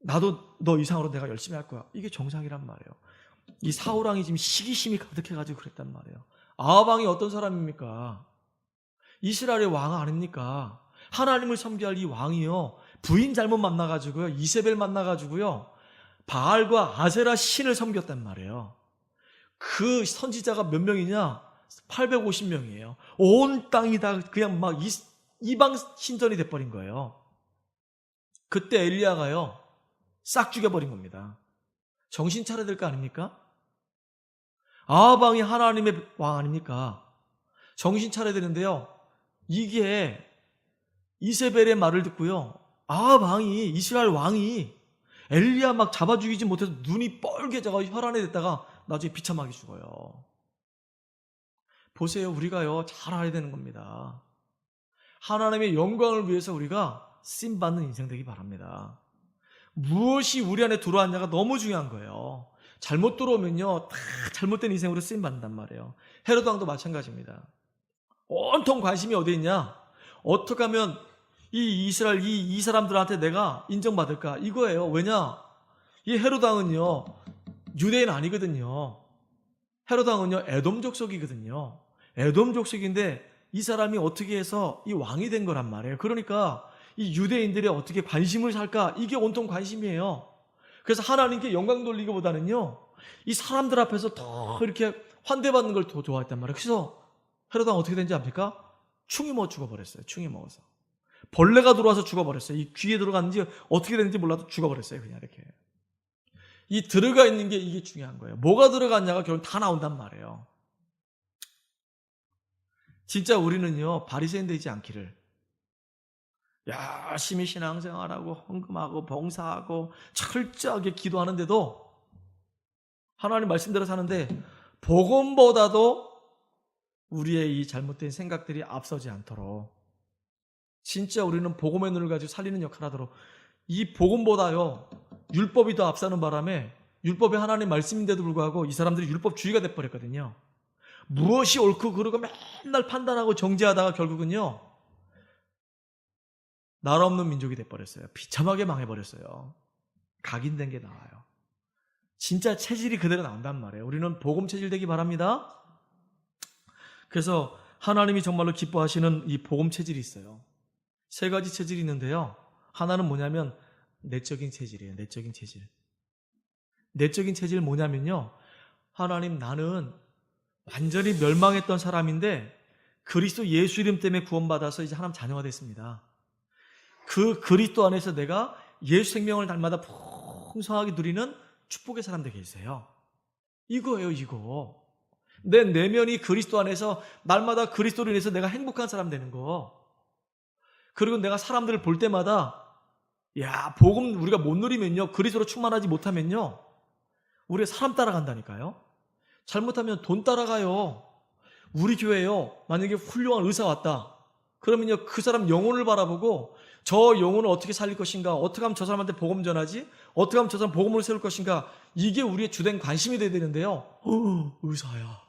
나도 너 이상으로 내가 열심히 할 거야. 이게 정상이란 말이에요. 이 사울왕이 지금 시기심이 가득해가지고 그랬단 말이에요. 아합왕이 어떤 사람입니까? 이스라엘의 왕 아닙니까? 하나님을 섬겨야 할 이 왕이요. 부인 잘못 만나가지고요. 이세벨 만나가지고요. 바알과 아세라 신을 섬겼단 말이에요. 그 선지자가 몇 명이냐? 850명이에요. 온 땅이 다 그냥 막 이방 신전이 돼버린 거예요. 그때 엘리야가요. 싹 죽여버린 겁니다. 정신 차려야 될 거 아닙니까? 아합왕이 하나님의 왕 아닙니까? 정신 차려야 되는데요. 이게 이세벨의 말을 듣고요. 아합왕이 이스라엘 왕이 엘리야 막 잡아 죽이지 못해서 눈이 뻘개져가 혈안에 됐다가 나중에 비참하게 죽어요. 보세요. 우리가요 잘 알아야 되는 겁니다. 하나님의 영광을 위해서 우리가 쓰임받는 인생 되기 바랍니다. 무엇이 우리 안에 들어왔냐가 너무 중요한 거예요. 잘못 들어오면요 다 잘못된 인생으로 쓰임받는단 말이에요. 헤로드 왕도 마찬가지입니다. 온통 관심이 어디 있냐? 어떻게 하면 이 이스라엘 이 사람들한테 내가 인정받을까? 이거예요. 왜냐? 이 헤로드 왕은요 유대인 아니거든요. 헤로드 왕은요 에돔 족속이거든요. 에돔 족속인데 이 사람이 어떻게 해서 이 왕이 된 거란 말이에요. 그러니까 이 유대인들이 어떻게 관심을 살까? 이게 온통 관심이에요. 그래서 하나님께 영광 돌리기보다는요 이 사람들 앞에서 더 이렇게 환대받는 걸 더 좋아했단 말이에요. 그래서 헤로드 왕 어떻게 된지 압니까? 충이 먹어 죽어버렸어요. 충이 먹어서. 벌레가 들어와서 죽어버렸어요. 이 귀에 들어갔는지 어떻게 됐는지 몰라도 죽어버렸어요. 그냥 이렇게. 이 들어가 있는 게 이게 중요한 거예요. 뭐가 들어갔냐가 결국 다 나온단 말이에요. 진짜 우리는요 바리새인 되지 않기를 열심히 신앙생활하고 헌금하고 봉사하고 철저하게 기도하는데도 하나님 말씀대로 사는데 복음보다도 우리의 이 잘못된 생각들이 앞서지 않도록 진짜 우리는 복음의 눈을 가지고 살리는 역할을 하도록 이 복음보다요 율법이 더 앞서는 바람에 율법이 하나님의 말씀인데도 불구하고 이 사람들이 율법주의가 돼버렸거든요. 무엇이 옳고 그르고 맨날 판단하고 정죄하다가 결국은요 나라 없는 민족이 돼버렸어요. 비참하게 망해버렸어요. 각인된 게 나와요. 진짜 체질이 그대로 나온단 말이에요. 우리는 복음 체질 되기 바랍니다. 그래서 하나님이 정말로 기뻐하시는 이 복음 체질이 있어요. 세 가지 체질이 있는데요. 하나는 뭐냐면 내적인 체질이에요. 내적인 체질. 내적인 체질 뭐냐면요. 하나님, 나는 완전히 멸망했던 사람인데 그리스도 예수 이름 때문에 구원받아서 이제 하나님 자녀가 됐습니다. 그 그리스도 안에서 내가 예수 생명을 날마다 풍성하게 누리는 축복의 사람들 계세요. 이거예요, 이거. 내 내면이 그리스도 안에서 날마다 그리스도로 인해서 내가 행복한 사람 되는 거. 그리고 내가 사람들을 볼 때마다 복음 우리가 못 누리면요, 그리스도로 충만하지 못하면요, 우리가 사람 따라간다니까요. 잘못하면 돈 따라가요. 우리 교회요, 만약에 훌륭한 의사 왔다 그러면요 그 사람 영혼을 바라보고 저 영혼을 어떻게 살릴 것인가, 어떻게 하면 저 사람한테 복음 전하지, 어떻게 하면 저 사람 복음을 세울 것인가, 이게 우리의 주된 관심이 돼야 되는데요. 의사야,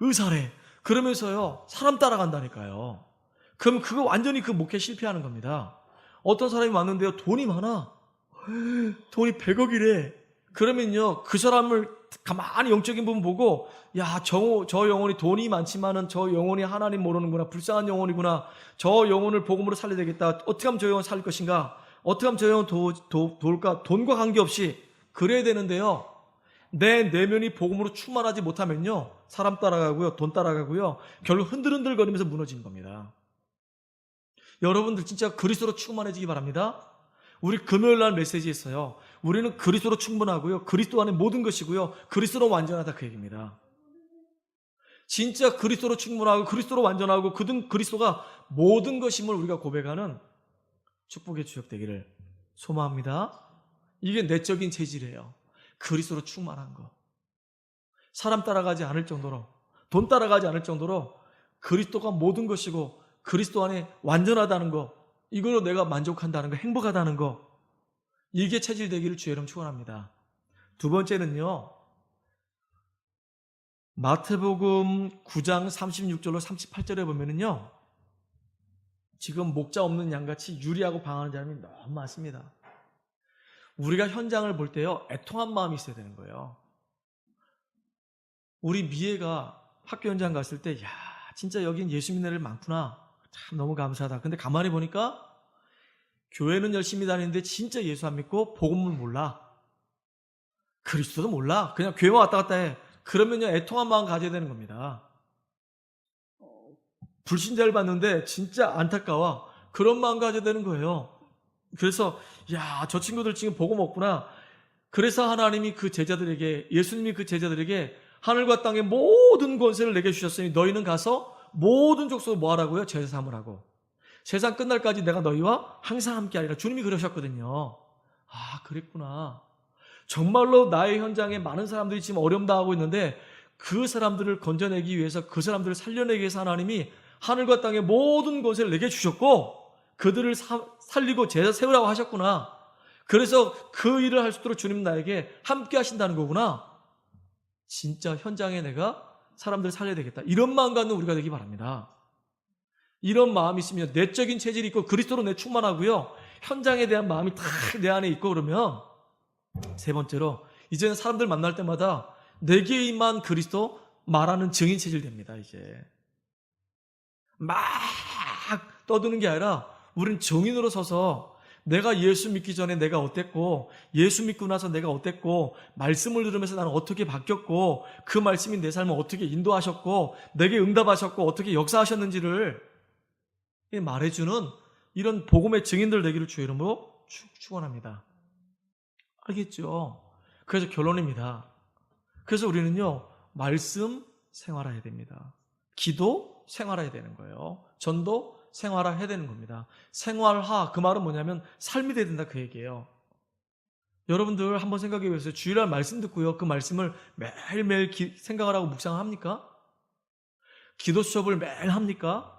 의사래 그러면서요 사람 따라간다니까요. 그럼 그거 완전히 그 목회 실패하는 겁니다. 어떤 사람이 왔는데요, 돈이 많아, 돈이 100억이래. 그러면요 그 사람을 가만히 영적인 부분 보고, 저 영혼이 돈이 많지만은 저 영혼이 하나님 모르는구나, 불쌍한 영혼이구나, 저 영혼을 복음으로 살려야 되겠다, 어떻게 하면 저 영혼 살릴 것인가, 어떻게 하면 저 영혼 도울까, 돈과 관계없이 그래야 되는데요, 내 내면이 복음으로 충만하지 못하면요 사람 따라가고요, 돈 따라가고요, 결국 흔들흔들거리면서 무너지는 겁니다. 여러분들 진짜 그리스도로 충만해지기 바랍니다. 우리 금요일 날 메시지 했어요. 우리는 그리스도로 충분하고요, 그리스도 안에 모든 것이고요, 그리스도로 완전하다, 그 얘기입니다. 진짜 그리스도로 충분하고 그리스도로 완전하고 그리스도가 모든 것임을 우리가 고백하는 축복의 주역 되기를 소망합니다. 이게 내적인 체질이에요. 그리스도로 충만한 거. 사람 따라가지 않을 정도로, 돈 따라가지 않을 정도로 그리스도가 모든 것이고 그리스도 안에 완전하다는 거, 이걸로 내가 만족한다는 거, 행복하다는 거, 이게 체질 되기를 주의 이름 축원합니다. 두 번째는요, 마태복음 9장 36절로 38절에 보면은요, 지금 목자 없는 양같이 유리하고 방황하는 사람이 너무 많습니다. 우리가 현장을 볼 때요, 애통한 마음이 있어야 되는 거예요. 우리 미애가 학교 현장 갔을 때, 진짜 여긴 예수 믿는 애들 많구나, 참 너무 감사하다. 근데 가만히 보니까 교회는 열심히 다니는데 진짜 예수 안 믿고 복음을 몰라, 그리스도도 몰라, 그냥 교회만 왔다 갔다 해. 그러면요 애통한 마음 가져야 되는 겁니다. 불신자를 봤는데 진짜 안타까워, 그런 마음 가져야 되는 거예요. 그래서 저 친구들 지금 복음 없구나. 그래서 하나님이 그 제자들에게, 예수님이 그 제자들에게 하늘과 땅의 모든 권세를 내게 주셨으니 너희는 가서 모든 족속을 뭐 하라고요? 제자 삼으라고. 세상 끝날까지 내가 너희와 항상 함께하리라. 주님이 그러셨거든요. 그랬구나. 정말로 나의 현장에 많은 사람들이 지금 어려움 당하고 있는데 그 사람들을 건져내기 위해서, 그 사람들을 살려내기 위해서 하나님이 하늘과 땅의 모든 권세를 내게 주셨고 그들을 살리고 제자 세우라고 하셨구나. 그래서 그 일을 할 수 있도록 주님 나에게 함께 하신다는 거구나. 진짜 현장에 내가 사람들을 살려야 되겠다, 이런 마음 갖는 우리가 되기 바랍니다. 이런 마음이 있으면 내적인 체질이 있고 그리스도로 내 충만하고요, 현장에 대한 마음이 다 내 안에 있고, 그러면 세 번째로 이제는 사람들 만날 때마다 내게 임한 그리스도 말하는 증인 체질 됩니다. 이제 막 떠드는 게 아니라 우리는 증인으로 서서 내가 예수 믿기 전에 내가 어땠고, 예수 믿고 나서 내가 어땠고, 말씀을 들으면서 나는 어떻게 바뀌었고, 그 말씀이 내 삶을 어떻게 인도하셨고, 내게 응답하셨고, 어떻게 역사하셨는지를 말해주는 이런 복음의 증인들 되기를 주의 이름으로 축원합니다. 알겠죠? 그래서 결론입니다. 그래서 우리는요, 말씀 생활해야 됩니다. 기도 생활해야 되는 거예요. 전도 생활화해야 되는 겁니다. 생활화, 그 말은 뭐냐면 삶이 돼야 된다, 그 얘기예요. 여러분들 한번 생각해 보세요. 주일날 말씀 듣고요, 그 말씀을 매일매일 생각을 하고 묵상을 합니까? 기도 수업을 매일 합니까?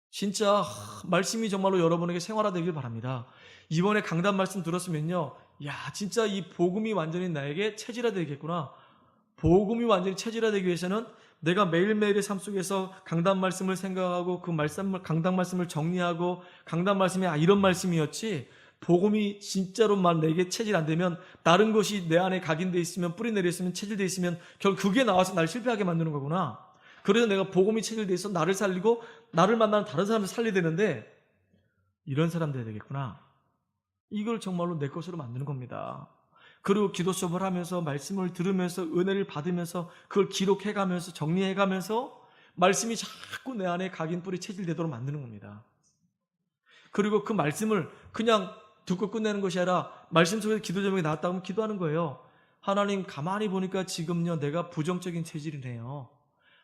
진짜 말씀이 정말로 여러분에게 생활화되길 바랍니다. 이번에 강단 말씀 들었으면요, 야 진짜 이 복음이 완전히 나에게 체질화되겠구나. 복음이 완전히 체질화되기 위해서는 내가 매일매일의 삶 속에서 강단 말씀을 생각하고 그 강단 말씀을 정리하고 강단 말씀이 이런 말씀이었지, 복음이 진짜로만 내게 체질 안 되면 다른 것이 내 안에 각인되어 있으면 뿌리 내려 있으면 체질되어 있으면 결국 그게 나와서 날 실패하게 만드는 거구나. 그래서 내가 복음이 체질되어 있어 나를 살리고 나를 만나는 다른 사람을 살려야 되는데 이런 사람 돼야 되겠구나. 이걸 정말로 내 것으로 만드는 겁니다. 그리고 기도 수업을 하면서 말씀을 들으면서 은혜를 받으면서 그걸 기록해가면서 정리해가면서 말씀이 자꾸 내 안에 각인 뿌리 체질되도록 만드는 겁니다. 그리고 그 말씀을 그냥 듣고 끝내는 것이 아니라 말씀 속에서 기도 제목이 나왔다 하면 기도하는 거예요. 하나님 가만히 보니까 지금요 내가 부정적인 체질이네요.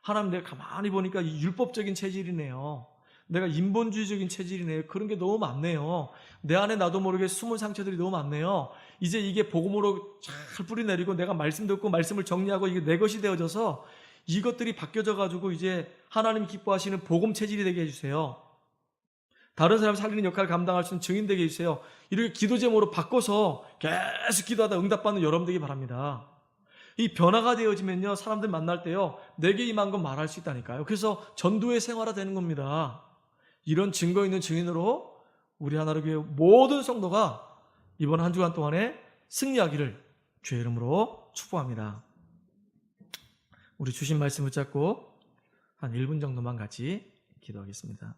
하나님 내가 가만히 보니까 율법적인 체질이네요. 내가 인본주의적인 체질이네요. 그런 게 너무 많네요. 내 안에 나도 모르게 숨은 상처들이 너무 많네요. 이제 이게 복음으로 잘 뿌리내리고 내가 말씀 듣고 말씀을 정리하고 이게 내 것이 되어져서 이것들이 바뀌어져 가지고 이제 하나님 기뻐하시는 복음 체질이 되게 해주세요. 다른 사람 살리는 역할을 감당할 수 있는 증인 되게 해주세요. 이렇게 기도 제목으로 바꿔서 계속 기도하다 응답받는 여러분 되기 바랍니다. 이 변화가 되어지면요 사람들 만날 때요 내게 임한 건 말할 수 있다니까요. 그래서 전도의 생활화 되는 겁니다. 이런 증거 있는 증인으로 우리 하나로 교회 모든 성도가 이번 한 주간 동안에 승리하기를 주의 이름으로 축복합니다. 우리 주신 말씀 붙잡고 한 1분 정도만 같이 기도하겠습니다.